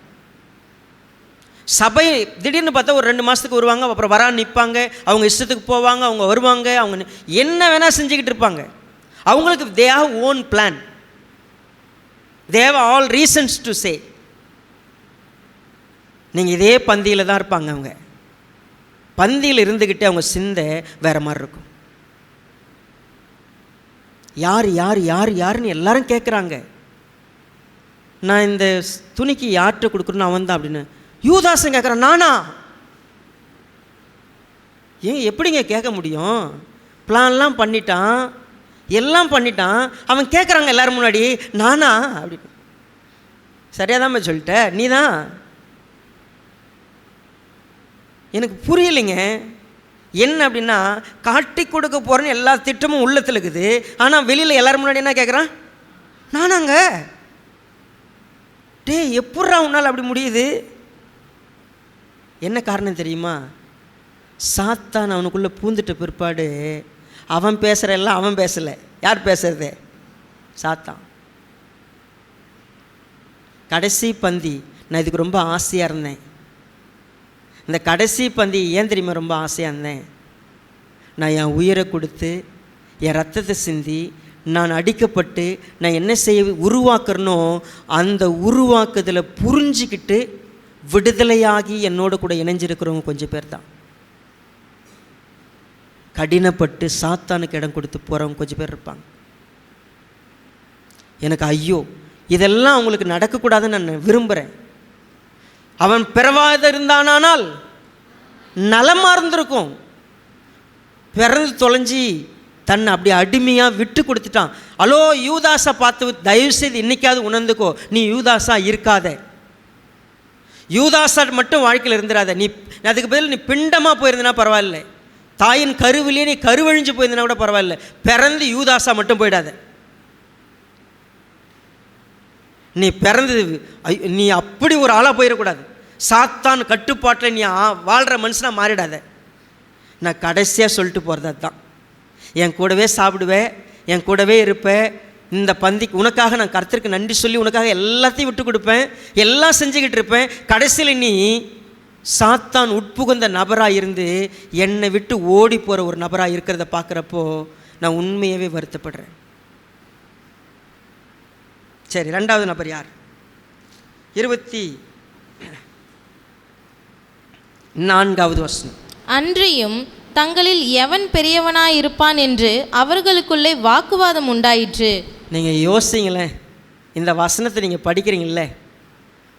Speaker 1: சபை திடீர்னு பார்த்தா ஒரு 2 மாதத்துக்கு வருவாங்க, அப்புறம் வரான்னு நிற்பாங்க, அவங்க இஷ்டத்துக்கு போவாங்க, அவங்க வருவாங்க, அவங்க என்ன வேணால் செஞ்சுக்கிட்டு இருப்பாங்க. அவங்களுக்கு they have own plan, they have all reasons to say. நீங்கள் இதே பந்தியில் தான் இருப்பாங்க. அவங்க பந்தியில் இருந்துக்கிட்டே அவங்க சிந்தை வேறு மாதிரி இருக்கும். யார் யார் யார் யாருன்னு எல்லாரும் கேட்குறாங்க. நான் இந்த துணிக்கு யார்கிட்ட கொடுக்குறேன்னு அவன் தான் அப்படின்னு யூதாசன் கேட்குறான். நானா? ஏன் எப்படிங்க கேட்க முடியும்? பிளான்லாம் பண்ணிட்டான், எல்லாம் பண்ணிட்டான், அவன் கேட்குறாங்க எல்லோரும் முன்னாடி, நானா அப்படின்னு. சரியாக தான் சொல்லிட்ட, நீ தான். எனக்கு புரியலைங்க என்ன அப்படின்னா, காட்டி கொடுக்க போகிறேன்னு எல்லா திட்டமும் உள்ளத்தில் இருக்குது, ஆனால் வெளியில் எல்லோரும் முன்னாடி என்ன கேட்குறான்? நானாங்க. எப்பட்றா உன்னால் அப்படி முடியுது? என்ன காரணம் தெரியுமா? சாத்தான் அவனுக்குள்ளே பூந்துட்ட பிற்பாடு அவன் பேசுகிற எல்லாம் அவன் பேசலை. யார் பேசுறது? சாத்தான். கடைசி பந்தி நான் இதுக்கு ரொம்ப ஆசையாக இருந்தேன். இந்த கடைசி பந்தி ஏன் தெரியுமா ரொம்ப ஆசையாக இருந்தேன்? நான் என் உயிரை கொடுத்து என் ரத்தத்தை சிந்தி நான் அடிக்கப்பட்டு நான் என்ன செய்ய உருவாக்குறனோ அந்த உருவாக்குதலை புரிஞ்சிக்கிட்டு விடுதலையாகி என்னோட கூட இணைஞ்சிருக்கிறவங்க கொஞ்சம் பேர் தான். கடினப்பட்டு சாத்தானுக்கு இடம் கொடுத்து போகிறவங்க கொஞ்சம் பேர் இருப்பாங்க. எனக்கு ஐயோ இதெல்லாம் அவங்களுக்கு நடக்கக்கூடாதுன்னு நான் விரும்புகிறேன். அவன் பிறவாத இருந்தானால் நலமாக இருந்திருக்கும். பிறந்து தொலைஞ்சி தன்னை அப்படி அடிமையாக விட்டு கொடுத்துட்டான். அலோ யூதாஸை பார்த்து தயவுசெய்து இன்னைக்காவது உணர்ந்துக்கோ, நீ யூதாஸா இருக்காத. யூதாஸா மட்டும் வாழ்க்கையில் இருந்துடாத. நீ அதுக்கு பதில் நீ பிண்டமாக போயிருந்தனா பரவாயில்ல, தாயின் கருவிலேயே நீ கருவழிஞ்சு போயிருந்தனா கூட பரவாயில்ல, பிறந்து யூதாஸா மட்டும் போயிடாத. நீ பிறந்தது நீ அப்படி ஒரு ஆளாக போயிடக்கூடாது. சாத்தான் கட்டுப்பாட்டில் நீ வாழ்கிற மனுஷனாக மாறிடாத. நான் கடைசியாக சொல்லிட்டு போகிறது அதுதான். என் கூடவே சாப்பிடுவேன், என் கூடவே இருப்பேன். இந்த பந்திக்கு உனக்காக நான் கர்த்தருக்கு நன்றி சொல்லி உனக்காக எல்லாத்தையும் விட்டு கொடுப்பேன், எல்லாம் செஞ்சுக்கிட்டு இருப்பேன். கடைசியில் நீ சாத்தான் உட்புகுந்த நபராக இருந்து என்னை விட்டு ஓடி போகிற ஒரு நபராக இருக்கிறத பார்க்குறப்போ நான் உண்மையாகவே வருத்தப்படுறேன். சரி, 2வது நபர் யார்? 24வது வசனம்.
Speaker 2: அன்றியும் தங்களில் எவன் பெரியவனாயிருப்பான் என்று அவர்களுக்குள்ளே வாக்குவாதம் உண்டாயிற்று.
Speaker 1: நீங்கள் யோசிங்களேன், இந்த வசனத்தை நீங்கள் படிக்கிறீங்கள,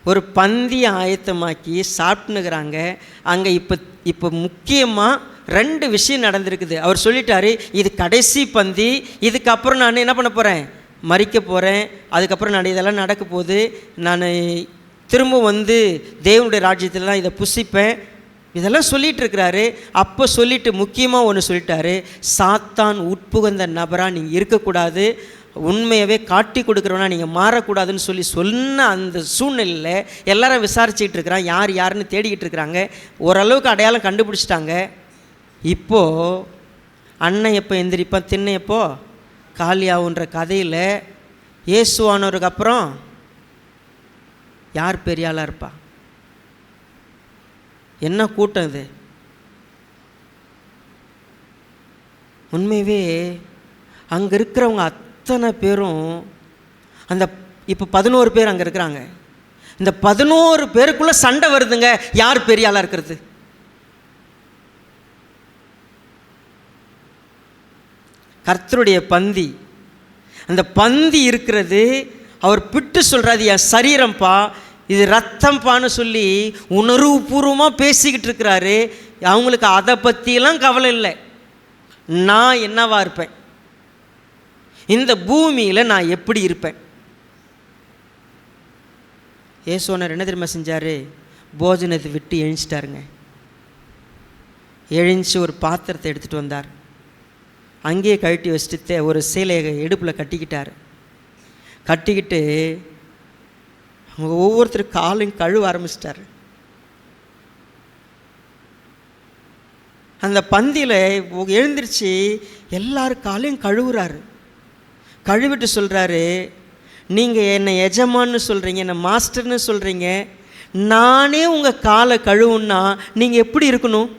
Speaker 1: ஒரு பந்தியை ஆயத்தமாக்கி சாப்பிட்டுனுக்குறாங்க. அங்கே இப்போ முக்கியமாக 2 விஷயம் நடந்திருக்குது. அவர் சொல்லிட்டாரு, இது கடைசி பந்தி, இதுக்கப்புறம் நான் என்ன பண்ண போகிறேன், மரிக்க போகிறேன், அதுக்கப்புறம் நான் இதெல்லாம் நடக்க போகுது, நான் திரும்ப வந்து தேவனுடைய ராஜ்யத்தில் தான் இதை புசிப்பேன், இதெல்லாம் சொல்லிகிட்டு இருக்கிறாரு. அப்போ சொல்லிவிட்டு முக்கியமாக ஒன்று சொல்லிட்டாரு, சாத்தான் உட்புகுந்த நபராக நீங்கள் இருக்கக்கூடாது, உண்மையவே காட்டி கொடுக்குறவனா நீங்கள் மாறக்கூடாதுன்னு சொன்ன அந்த சூழ்நிலையில் எல்லாரும் விசாரிச்சுக்கிட்டு இருக்கிறான், யார் யாருன்னு தேடிக்கிட்டு இருக்கிறாங்க. ஓரளவுக்கு அடையாளம் கண்டுபிடிச்சிட்டாங்க. இப்போது அண்ணன் எப்போ எந்திரிப்பான், திண்ணை எப்போ காலியாகுன்ற கதையில் இயேசுவானவருக்கு அப்புறம் யார் பெரிய ஆளாக இருப்பா? என்ன கூட்டம் இது! உண்மையவே அங்கே இருக்கிறவங்க அத்தனை பேரும் அந்த இப்போ 11 பேர் அங்கே இருக்கிறாங்க. இந்த 11 பேருக்குள்ளே சண்டை வருதுங்க, யார் பெரிய ஆளாக இருக்கிறது. கர்த்தருடைய பந்தி, அந்த பந்தி இருக்கிறது. அவர் பிட்டு சொல்கிறாரு, என் சரீரம்ப்பா, இது ரத்தம்பான்னு சொல்லி உணர்வுபூர்வமாக பேசிக்கிட்டு இருக்கிறாரு. அவங்களுக்கு அதை பற்றியெல்லாம் கவலை இல்லை. நான் என்னவா இருப்பேன், இந்த பூமியில் நான் எப்படி இருப்பேன். ஏசுவனர் என்ன தெரியுமா செஞ்சார், போஜனத்தை விட்டு எழுஞ்சிட்டாருங்க. எழுஞ்சி ஒரு பாத்திரத்தை எடுத்துகிட்டு வந்தார், அங்கேயே கழட்டி வச்சுட்டு ஒரு சேலையை இடுப்பில் கட்டிக்கிட்டார். கட்டிக்கிட்டு அவங்க ஒவ்வொருத்தரும் காலையும் கழுவ ஆரம்பிச்சிட்டார். அந்த பந்தியில் எழுந்திரிச்சு எல்லாரும் காலையும் கழுவுறாரு. கழுவிட்டு சொல்கிறாரு, நீங்கள் என்னை எஜமான்னு சொல்கிறீங்க, என்னை மாஸ்டர்னு சொல்கிறீங்க, நானே உங்கள் காலை கழுவுன்னா நீங்கள் எப்படி இருக்கணும்?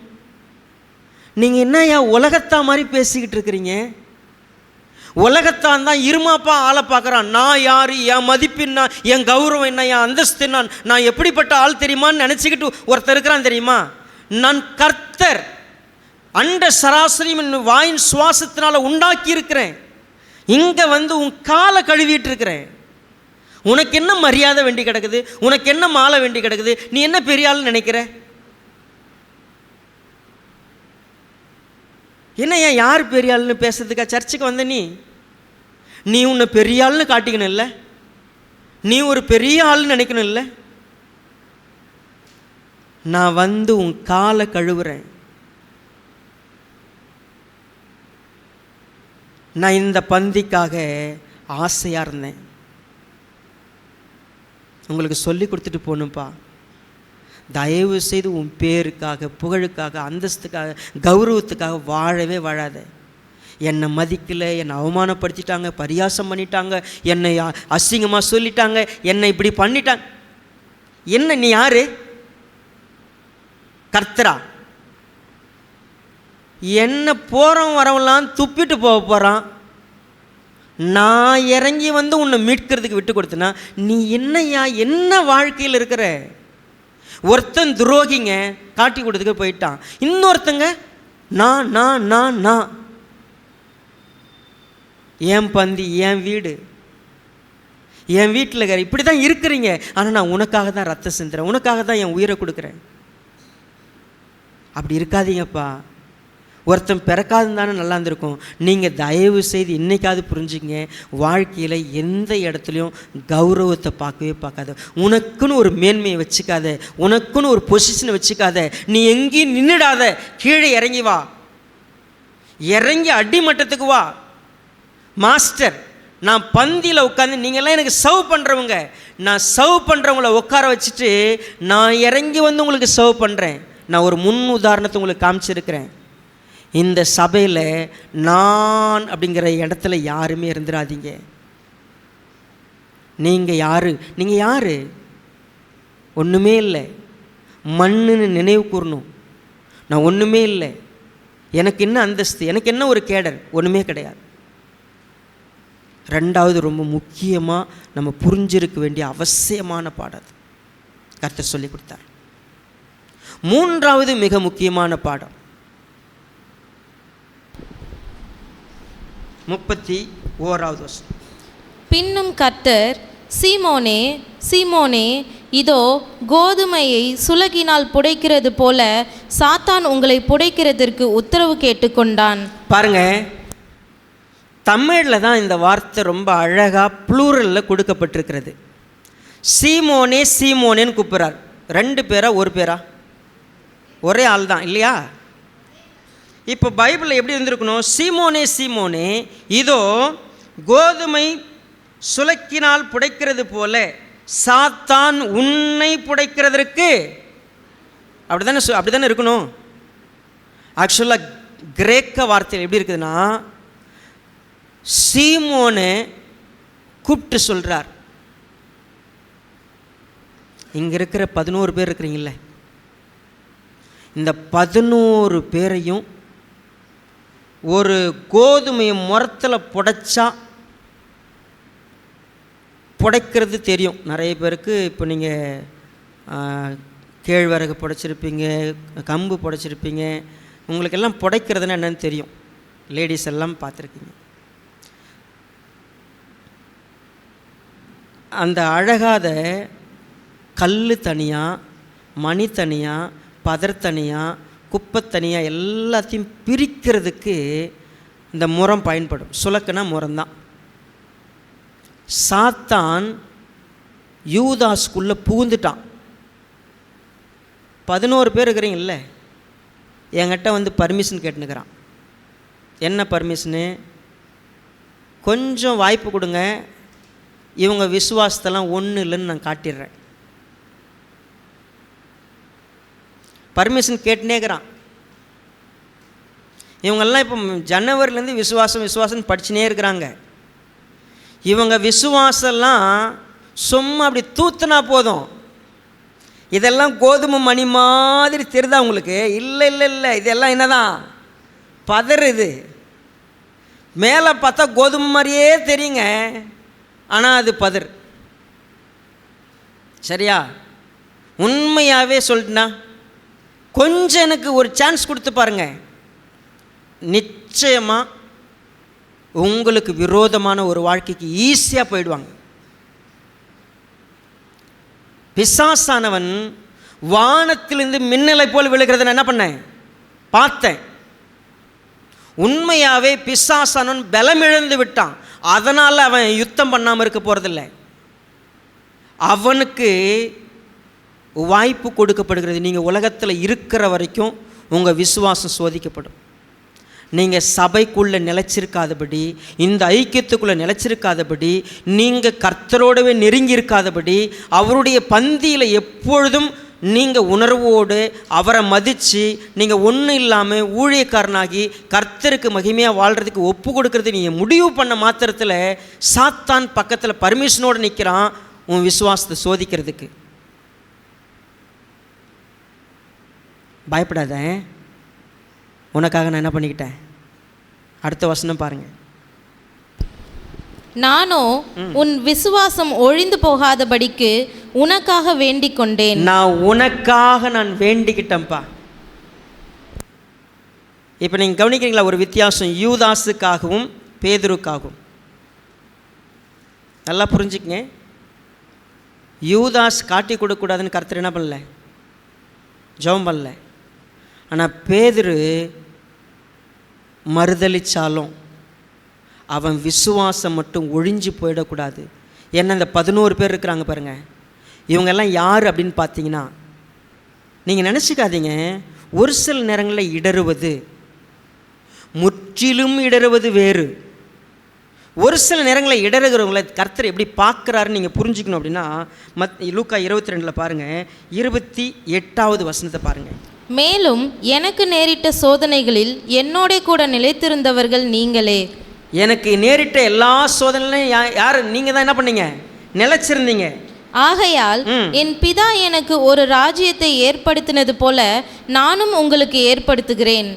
Speaker 1: நீங்கள் என்ன ஏன் உலகத்தா மாதிரி பேசிக்கிட்டு இருக்கிறீங்க? உலகத்தான் தான் இருமாப்பா ஆளை பார்க்குறான். நான் யார், என் மதிப்புன்னா, என் கௌரவம் என்ன, என் அந்தஸ்து என்ன, நான் எப்படிப்பட்ட ஆள் தெரியுமான்னு நினச்சிக்கிட்டு ஒருத்தர் இருக்கிறான் தெரியுமா? நான் கர்த்தர், அண்ட சராசரியும் என் வாயின் சுவாசத்தினால் உண்டாக்கி இருக்கிறேன். இங்கே வந்து உன் காலை கழுவிட்டு இருக்கிறேன். உனக்கு என்ன மரியாதை வேண்டி கிடக்குது, உனக்கு என்ன மாலை வேண்டி கிடக்குது, நீ என்ன பெரிய ஆள்னு நினைக்கிற? என்ன ஏன் யார் பெரிய ஆள்னு பேசுறதுக்கா சர்ச்சுக்கு வந்த நீ உன்னை பெரிய ஆள்னு காட்டிக்கணும் இல்லை, நீ ஒரு பெரிய ஆள்னு நினைக்கணும் இல்லை. நான் வந்து உன் காலை கழுவுறேன். நான் இந்த பந்திக்காக ஆசையாக இருந்தேன், உங்களுக்கு சொல்லி கொடுத்துட்டு போகணும்ப்பா. தயவு செய்து உன் பேருக்காக, புகழுக்காக, அந்தஸ்துக்காக, கௌரவத்துக்காக வாழவே வாழாத. என்னை மதிக்கலை, என்னை அவமானப்படுத்திட்டாங்க, பரியாசம் பண்ணிட்டாங்க, என்னை அசிங்கமாக சொல்லிட்டாங்க, என்னை இப்படி பண்ணிட்டாங்க. என்ன நீ யாரு? கர்த்தரா? என்ன போகிறவன் வரவெல்லாம் துப்பிட்டு போக போகிறான். நான் இறங்கி வந்து உன்னை மீட்கிறதுக்கு விட்டு கொடுத்தனா நீ என்னையா, என்ன வாழ்க்கையில் இருக்கிற? ஒருத்தன் துரோகிங்க காட்டி கொடுத்துக்க போயிட்டான், இன்னொருத்தங்க நான் நான் நான் நான் என் பந்தி, என் வீடு, என் வீட்டில் இருக்கிற இப்படி தான் இருக்கிறீங்க. ஆனால் நான் உனக்காக தான் ரத்தம் சிந்துறேன், உனக்காக தான் என் உயிரை கொடுக்குறேன். அப்படி இருக்காதீங்கப்பா. ஒருத்தன் பிறக்காதுன்னு தானே நல்லா இருந்திருக்கும். நீங்கள் தயவு செய்து இன்றைக்காவது புரிஞ்சுங்க, வாழ்க்கையில் எந்த இடத்துலையும் கௌரவத்தை பார்க்கவே பார்க்காத, உனக்குன்னு ஒரு மேன்மையை வச்சுக்காத, உனக்குன்னு ஒரு பொசிஷனை வச்சுக்காத, நீ எங்கேயும் நின்றுடாத, கீழே இறங்கி வா, இறங்கி அடிமட்டத்துக்கு வா. மாஸ்டர், நான் பந்தியில் உட்காந்து, நீங்கள்லாம் எனக்கு சர்வ் பண்ணுறவங்க, நான் சர்வ் பண்ணுறவங்கள உட்கார வச்சுட்டு நான் இறங்கி வந்து உங்களுக்கு சர்வ் பண்ணுறேன். நான் ஒரு முன் உதாரணத்தை உங்களுக்கு காமிச்சிருக்கிறேன். இந்த சபையில் நான் அப்படிங்கிற இடத்துல யாருமே இருந்துடாதீங்க. நீங்கள் யார்? நீங்கள் யார்? ஒன்றுமே இல்லை. மண்ணுன்னு நினைவு கூறணும். நான் ஒன்றுமே இல்லை, எனக்கு என்ன அந்தஸ்து, எனக்கு என்ன ஒரு கேடர், ஒன்றுமே கிடையாது. ரெண்டாவது, ரொம்ப முக்கியமாக நம்ம புரிஞ்சிருக்க வேண்டிய அவசியமான பாடம் கர்த்தர் சொல்லி கொடுத்தார். மூன்றாவது மிக முக்கியமான பாடம், 31வது வசனம்.
Speaker 2: பின்னும் கர்த்தர், சீமோனே சீமோனே, இதோ கோதுமையை சுலகினால் புடைக்கிறது போல சாத்தான் உங்களை புடைக்கிறதற்கு உத்தரவு கேட்டுக்கொண்டான்.
Speaker 1: பாருங்க, தமிழில் தான் இந்த வார்த்தை ரொம்ப அழகாக ப்ளூரலில் கொடுக்கப்பட்டிருக்கிறது. சீமோனே சீமோனேன்னு கூப்பிட்றார். 2 பேரா 1 பேரா? ஒரே ஆள் தான் இல்லையா? இப்போ பைபிளில் எப்படி இருந்திருக்கணும்? சீமோனே சீமோனே, இதோ கோதுமை சுலக்கினால் புடைக்கிறது போல சாத்தான் உன்னை புடைக்கிறதற்கு, அப்படி தானே இருக்கணும். ஆக்சுவலாக கிரேக்க வார்த்தையில் எப்படி இருக்குதுன்னா, சீமோனை கூப்பிட்டு சொல்கிறார். இங்கே இருக்கிற 11 பேர் இருக்கிறீங்கள, இந்த 11 பேரையும் ஒரு கோதுமையை முரத்தில் புடைக்கிறது தெரியும் நிறைய பேருக்கு. இப்போ நீங்கள் கேழ்வரகு புடைச்சிருப்பீங்க, கம்பு புடைச்சிருப்பீங்க, உங்களுக்கெல்லாம் புடைக்கிறதுனா என்னன்னு தெரியும். லேடிஸ் எல்லாம் பார்த்துருக்கீங்க. அந்த அழகாத கல் தனியாக, மணி தனியாக, பதர் தனியாக, குப்பை தனியாக எல்லாத்தையும் பிரிக்கிறதுக்கு இந்த முறம் பயன்படும். சுலக்குனா முறம்தான். சாத்தான் யூதாஸ்குள்ளே புகுந்துட்டான். 11 பேர் இருக்கிறீங்கல்ல, என்கிட்ட வந்து பர்மிஷன் கேட்டுனுக்கிறான். என்ன பர்மிஷனு? கொஞ்சம் வாய்ப்பு கொடுங்க, இவங்க விசுவாசத்தெல்லாம் ஒன்றும் இல்லைன்னு நான் காட்டிடுறேன். பர்மிஷன் கேட்டுனேக்கிறான். இவங்கெல்லாம் இப்போ ஜனவரிலேருந்து விசுவாசம் படிச்சுனே இருக்கிறாங்க. இவங்க விசுவாசம்லாம் சும்மா அப்படி தூத்துனா போதும், இதெல்லாம் கோதுமை மணி மாதிரி தெரியுதா உங்களுக்கு? இல்லை, இதெல்லாம் என்னதான் பதறு. இது மேலே பார்த்தா கோதுமை மாதிரியே தெரியுங்க, ஆனால் அது பதர். சரியா? உண்மையாகவே சொல்லிட்டுனா கொஞ்சம் எனக்கு ஒரு சான்ஸ் கொடுத்து பாருங்க, நிச்சயமாக உங்களுக்கு விரோதமான ஒரு வாழ்க்கைக்கு ஈஸியாக போயிடுவாங்க. பிசாசானவன் வானத்திலிருந்து மின்னலை போல் விழுகிறத நான் என்ன பண்ணேன்? பார்த்தேன். உண்மையாகவே பிசாசானவன் பலமிழந்து விட்டான். அதனால் அவன் யுத்தம் பண்ணாமல் இருக்க போகிறதில்லை. அவனுக்கு வாய்ப்பு கொடுக்கப்படுகிறது. நீங்கள் உலகத்தில் இருக்கிற வரைக்கும் உங்கள் விசுவாசம் சோதிக்கப்படும். நீங்கள் சபைக்குள்ளே நிலைச்சிருக்காதபடி, இந்த ஐக்கியத்துக்குள்ளே நிலைச்சிருக்காதபடி, நீங்கள் கர்த்தரோடவே நெருங்கி இருக்காதபடி, அவருடைய பந்தியில் எப்பொழுதும் நீங்கள் உணர்வோடு அவரை மதித்து நீங்கள் ஒன்றும் இல்லாமல் ஊழியக்காரனாகி கர்த்தருக்கு மகிமையாக வாழ்கிறதுக்கு ஒப்பு கொடுக்கறது நீங்கள் முடிவு பண்ண மாத்திரத்தில் சாத்தான் பக்கத்தில் பர்மிஷனோடு நிற்கிறான் உன் விசுவாசத்தை சோதிக்கிறதுக்கு. பயப்படாத, உனக்காக நான் என்ன பண்ணிக்கிட்டேன்? அடுத்த வசனம் பாருங்கள்.
Speaker 2: நானோ உன் விசுவாசம் ஒழிந்து போகாதபடிக்கு உனக்காக வேண்டிக் கொண்டேன்.
Speaker 1: நான் வேண்டிக்கிட்டேன்ப்பா. இப்போ நீங்கள் கவனிக்கிறீங்களா ஒரு வித்தியாசம் யூதாஸுக்காகவும் பேதுருக்காகவும்? நல்லா புரிஞ்சுக்கங்க. யூதாஸ் காட்டி கொடுக்கக்கூடாதுன்னு கர்த்தர் என்ன பண்ணல? ஜெபம் பண்ணல. ஆனால் பேதுரு மறுதலிச்சாலும் அவன் விசுவாசம் மட்டும் ஒழிஞ்சு போயிடக்கூடாது. ஏன்னா இந்த 11 பேர் இருக்கிறாங்க பாருங்கள், இவங்கெல்லாம் யார் அப்படின்னு பார்த்தீங்கன்னா, நீங்கள் நினச்சிக்காதீங்க ஒரு சில நேரங்களில் இடறுவது முற்றிலும் இடறுவது வேறு. ஒரு சில நேரங்களில் இடறுகிறவங்களை கர்த்தர் எப்படி பார்க்குறாருன்னு நீங்கள் புரிஞ்சுக்கணும். அப்படின்னா லூக்கா 22 பாருங்கள், 28வது வசனத்தை பாருங்கள்.
Speaker 2: மேலும் எனக்கு நேரிட்ட சோதனைகளில் என்னோட கூட நிலைத்திருந்தவர்கள் நீங்களே.
Speaker 1: எனக்கு நேரிட்ட எல்லா சோதனையிலும் யார்? நீங்கள் தான் என்ன பண்ணீங்க? நிலைச்சிருந்தீங்க.
Speaker 2: ஆகையால் என் பிதா எனக்கு ஒரு ராஜ்யத்தை ஏற்படுத்தினது போல நானும் உங்களுக்கு ஏற்படுத்துகிறேன்.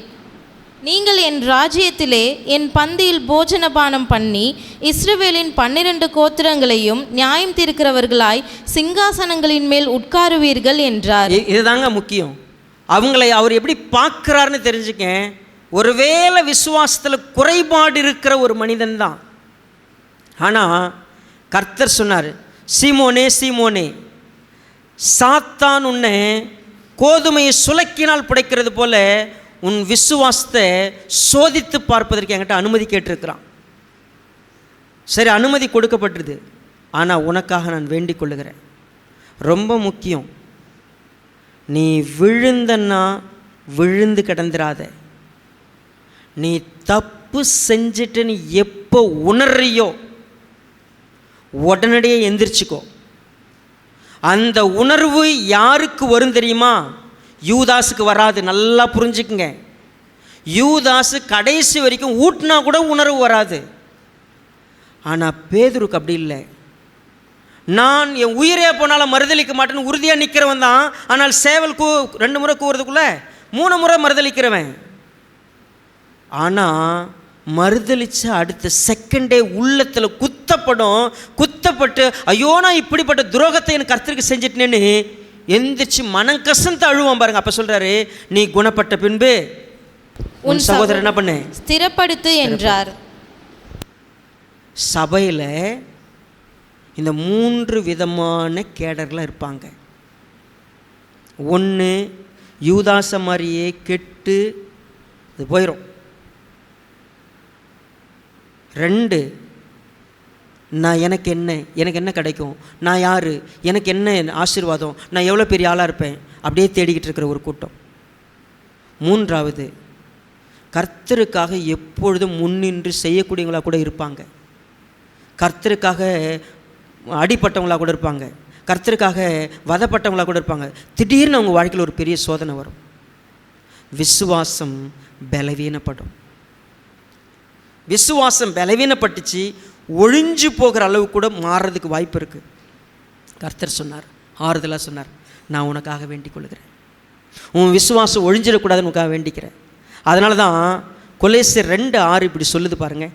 Speaker 2: நீங்கள் என் ராஜ்யத்திலே என் பந்தியில் போஜனபானம் பண்ணி இஸ்ரவேலின் 12 கோத்திரங்களையும் நியாயம் தீர்க்கிறவர்களாய் சிங்காசனங்களின் மேல் உட்காருவீர்கள் என்றார்.
Speaker 1: இதுதாங்க முக்கியம். அவங்களை அவர் எப்படி பார்க்குறாருன்னு தெரிஞ்சுக்க. ஒருவேளை விசுவாசத்தில் குறைபாடு இருக்கிற ஒரு மனிதன் தான். ஆனால் கர்த்தர் சொன்னார், சீமோனே சீமோனே, சாத்தான் உன்னை கோதுமையை சுலக்கினால் புடைக்கிறது போல உன் விசுவாசத்தை சோதித்து பார்ப்பதற்கு என்கிட்ட அனுமதி கேட்டிருக்கிறான். சரி, அனுமதி கொடுக்கப்பட்டிருது. ஆனால் உனக்காக நான் வேண்டிக் கொள்ளுகிறேன். ரொம்ப முக்கியம், நீ விழுந்தன்னா விழுந்து கிடந்துராத. நீ தப்பு செஞ்சுட்டு நீ எப்போ உணர்றியோ உடனடியே எந்திரிச்சிக்கோ. அந்த உணர்வு யாருக்கு வரும் தெரியுமா? யூதாஸுக்கு வராது. நல்லா புரிஞ்சுக்குங்க. யூதாஸு கடைசி வரைக்கும் ஊட்டினா கூட உணர்வு வராது. ஆனால் பேதுருக்கு அப்படி இல்லை. நான் என் உயிரே போனாலும் மறுதளிக்க மாட்டேன்னு உறுதியாக நிற்கிறவன் தான். ஆனால் சேவல் 2 முறை கூவுறதுக்குள்ளே 3 முறை மறுதளிக்கிறவன். ஆனால் மறுதளிச்ச அடுத்த செகண்டே உள்ளத்தில் குத்தப்பட்டு ஐயோ நான் இப்படிப்பட்ட துரோகத்தை எனக்கு கர்த்தருக்கு செஞ்சிட்டேன்னு எந்திரிச்சு மனம் கசந்து அழுவான் பாருங்க. அப்போ சொல்கிறாரு, நீ குணப்பட்ட பின்பு உன் சகோதரர் என்ன பண்ணு,
Speaker 2: ஸ்திரப்படுத்து என்றார்.
Speaker 1: சபையில் இந்த 3 விதமான கேடர்லாம் இருப்பாங்க. ஒன்று, யூதாச மாதிரியே கெட்டு அது போயிடும். 2, நான் எனக்கு என்ன கிடைக்கும், நான் யார், எனக்கு என்ன ஆசீர்வாதம், நான் எவ்வளோ பெரிய ஆளாக இருப்பேன், அப்படியே தேடிக்கிட்டு இருக்கிற ஒரு கூட்டம். 3வது, கர்த்தருக்காக எப்பொழுதும் முன்னின்று செய்யக்கூடியவங்களாக கூட இருப்பாங்க. கர்த்தருக்காக அடிப்பட்டவங்களாக கூட இருப்பாங்க. கர்த்தருக்காக வதப்பட்டவங்களாக கூட இருப்பாங்க. திடீர்னு அவங்க வாழ்க்கையில் ஒரு பெரிய சோதனை வரும். விசுவாசம் பலவீனப்படும். விசுவாசம் பலவீனப்பட்டுச்சு ஒழிஞ்சு போகிற அளவு கூட மாறுறதுக்கு வாய்ப்பு இருக்குது. கர்த்தர் சொன்னார், ஆறுதலாக சொன்னார், நான் உனக்காக வேண்டிக் கொள்கிறேன். உன் விசுவாசம் ஒழிஞ்சிடக்கூடாதுன்னு உனக்காக வேண்டிக்கிறேன். அதனால தான் கொலோசியர் 2:6 இப்படி சொல்லுது பாருங்கள்.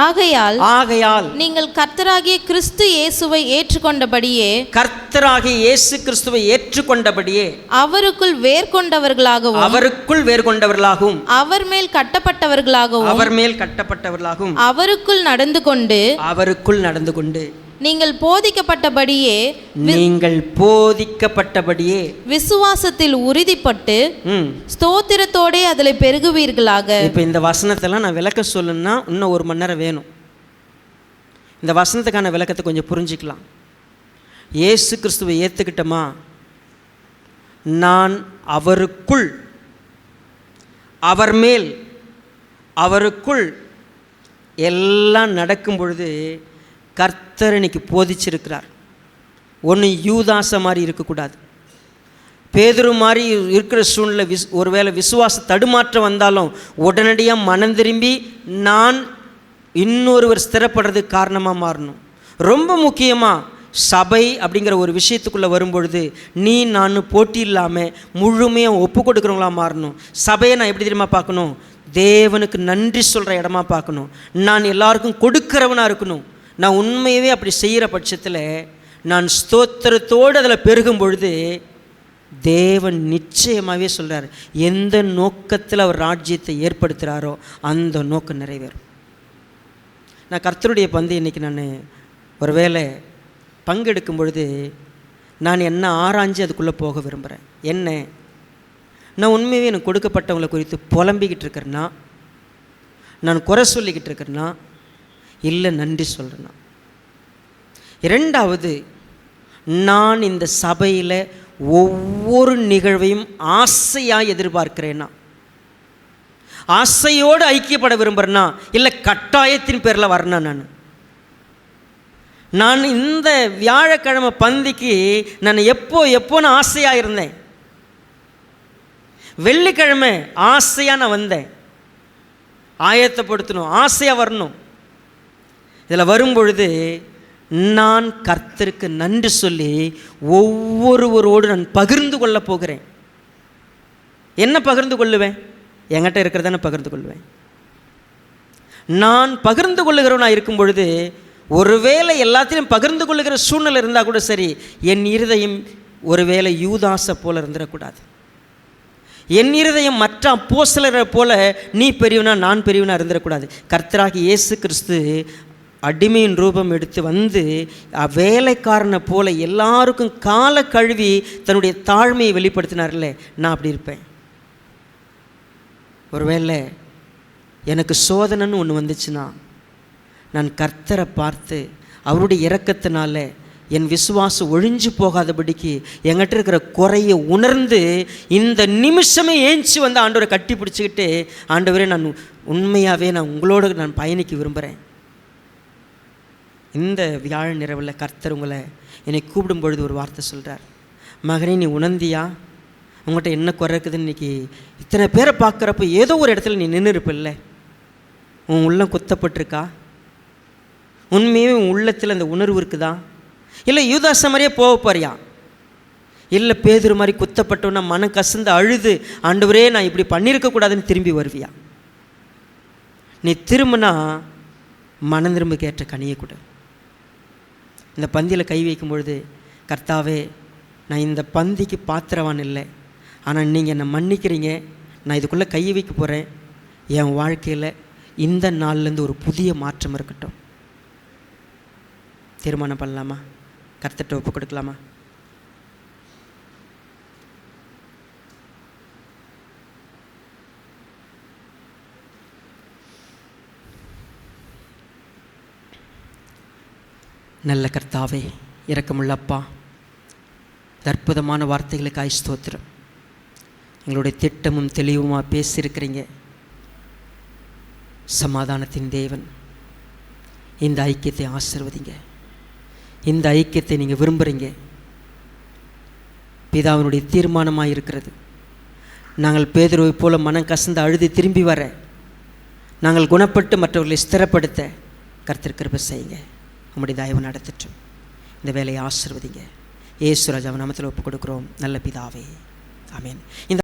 Speaker 2: ஆகையால் நீங்கள் கர்த்தராகிய கிறிஸ்து இயேசுவை ஏற்றுக்கொண்டபடியே அவருக்குள் வேர் கொண்டவர்களாகவும் அவர் மேல் கட்டப்பட்டவர்களாகவும் அவருக்குள் நடந்து கொண்டு நீங்கள் போதிக்கப்பட்டபடியே விசுவாசத்தில் உறுதிப்பட்டு ஸ்தோத்திரத்தோடே அதில் பெருகுவீர்களாக.
Speaker 1: இப்போ இந்த வசனத்தெல்லாம் நான் விளக்க சொல்லணும்னா இன்னும் 1 மணி நேரம் வேணும். இந்த வசனத்துக்கான விளக்கத்தை கொஞ்சம் புரிஞ்சிக்கலாம். இயேசு கிறிஸ்துவை ஏற்றுக்கிட்டோமா, நான் அவருக்குள், அவர் மேல், அவருக்குள் எல்லாம் நடக்கும் பொழுது கர்த்தர் இன்னைக்கு போதிச்சிருக்கிறார். ஒன்று யூதாச மாதிரி இருக்கக்கூடாது. பேதுரு மாதிரி இருக்கிற சூழ்நிலை ஒருவேளை விசுவாச தடுமாற்றம் வந்தாலும் உடனடியாக மனம் திரும்பி நான் இன்னொருவர் ஸ்திரப்படுறதுக்கு காரணமாக மாறணும். ரொம்ப முக்கியமாக சபை அப்படிங்கிற ஒரு விஷயத்துக்குள்ளே வரும்பொழுது நான் போட்டி இல்லாமல் முழுமையாக ஒப்பு கொடுக்குறவங்களா மாறணும். சபையை நான் எப்படி தெரியுமா பார்க்கணும்? தேவனுக்கு நன்றி சொல்கிற இடமா பார்க்கணும். நான் எல்லாருக்கும் கொடுக்கிறவனாக இருக்கணும். நான் உண்மையவே அப்படி செய்கிற பட்சத்தில் நான் ஸ்தோத்திரத்தோடு அதில் பெருகும் பொழுது தேவன் நிச்சயமாகவே சொல்கிறார், எந்த நோக்கத்தில் அவர் ராஜ்யத்தை ஏற்படுத்துகிறாரோ அந்த நோக்கம் நிறைவேறும். நான் கர்த்தருடைய பந்து இன்றைக்கி நான் ஒரு வேளை பங்கெடுக்கும் பொழுது நான் என்ன ஆராய்ஞ்சு அதுக்குள்ளே போக விரும்புகிறேன். என்ன, நான் உண்மையாகவே எனக்கு கொடுக்கப்பட்டவங்களை குறித்து புலம்பிக்கிட்டு இருக்கிறேன்னா, நான் குறை சொல்லிக்கிட்டு இருக்கிறேன்னா, இல்லை நன்றி சொல்கிறேன்னா. 2வது, நான் இந்த சபையில் ஒவ்வொரு நிகழ்வையும் ஆசையாக எதிர்பார்க்கிறேன்னா, ஆசையோடு ஐக்கியப்பட விரும்புகிறேன்னா, இல்லை கட்டாயத்தின் பேரில் வரேன்னா, நான் இந்த வியாழக்கிழமை பந்திக்கு நான் எப்போன்னு ஆசையாக இருந்தேன். வெள்ளிக்கிழமை ஆசையாக நான் வந்தேன். ஆயத்தப்படுத்தணும், ஆசையாக வரணும். இதில் வரும்பொழுது நான் கர்த்தருக்கு நன்றி சொல்லி ஒவ்வொருவரோடு நான் பகிர்ந்து கொள்ள போகிறேன். என்ன பகிர்ந்து கொள்ளுவேன்? என்கிட்ட இருக்கிறதான பகிர்ந்து கொள்வேன். நான் பகிர்ந்து கொள்ளுகிறவனாக இருக்கும் பொழுது ஒருவேளை எல்லாத்தையும் பகிர்ந்து கொள்ளுகிற சூழ்நிலை இருந்தால் கூட சரி, என் இருதயம் ஒருவேளை யூதாசை போல இருந்துடக்கூடாது. என் இருதயம் மற்ற அப்போஸ்தலரை போல நீ பெரியவனா நான் பெரியவனா இருந்துடக்கூடாது. கர்த்தராகி இயேசு கிறிஸ்து அடிமையின் ரூபம் எடுத்து வந்து வேலைக்காரனை போல எல்லாருக்கும் கால கழுவி தன்னுடைய தாழ்மையை வெளிப்படுத்தினார்ல, நான் அப்படி இருப்பேன். ஒருவேளை எனக்கு சோதனைன்னு ஒன்று வந்துச்சுன்னா, நான் கர்த்தரை பார்த்து அவருடைய இரக்கத்தினால என் விசுவாசம் ஒழிஞ்சு போகாதபடிக்கு என்கிட்ட இருக்கிற குறையை உணர்ந்து இந்த நிமிஷமே ஏஞ்சி வந்து ஆண்டவரை கட்டி பிடிச்சிக்கிட்டு, ஆண்டவரே நான் உண்மையாகவே நான் உங்களோட நான் பயணிக்க விரும்புகிறேன். இந்த வியாழன் இரவில் கர்த்தர் உங்களை என்னை கூப்பிடும் பொழுது ஒரு வார்த்தை சொல்கிறார், மகனே நீ உணர்ந்தியா உங்கள்கிட்ட என்ன குறை இருக்குதுன்னு? இன்றைக்கி இத்தனை பேரை பார்க்குறப்ப ஏதோ ஒரு இடத்துல நீ நின்று இருப்பில்ல, உன் உள்ளம் குத்தப்பட்டிருக்கா? உண்மையே உன் உள்ளத்தில் அந்த உணர்வு இருக்குதா? இல்லை யூதாச மாதிரியே போக போறியா? இல்லை பேதுரு மாதிரி குத்தப்பட்டவனா மனம் கசந்து அழுது ஆண்டவரே நான் இப்படி பண்ணியிருக்கக்கூடாதுன்னு திரும்பி வருவியா? நீ திரும்பினா மனம் திரும்ப கேட்ட கனியை கொடு. இந்த பந்தியில் கை வைக்கும் பொழுது, கர்த்தாவே நான் இந்த பந்திக்கு பாத்திரவான் இல்லை, ஆனால் நீங்கள் என்னை மன்னிக்கிறீங்க, நான் இதுக்குள்ளே கை வைக்க போகிறேன், என் வாழ்க்கையில் இந்த நாள்லேருந்து ஒரு புதிய மாற்றம் இருக்கட்டும். தீர்மானம் பண்ணலாமா? கர்த்தர்கிட்ட ஒப்பு கொடுக்கலாமா? நல்ல கர்த்தாவே, இரக்கமுள்ள அப்பா, அற்புதமான வார்த்தைகளுக்காய் ஸ்தோத்திரம். எங்களுடைய திட்டமும் தெளிவுமாக பேசியிருக்கிறீங்க. சமாதானத்தின் தேவன், இந்த ஐக்கியத்தை ஆசீர்வதிங்க. இந்த ஐக்கியத்தை நீங்கள் விரும்புகிறீங்க. பிதாவினுடைய தீர்மானமாக இருக்கிறது. நாங்கள் பேதுருவை போல மனம் கசந்து அழுது திரும்பி வர, நாங்கள் குணப்பட்டு மற்றவர்களை ஸ்திரப்படுத்த கர்த்தர் கிருபை செய்யுங்க. உம்முடைய தயவு நடத்தட்டும். இந்த வேலையை ஆசீர்வதிங்க. இயேசு ராஜாவின் நாமத்தில் ஒப்புக் கொடுக்கிறோம் நல்ல பிதாவே, ஆமென். இந்த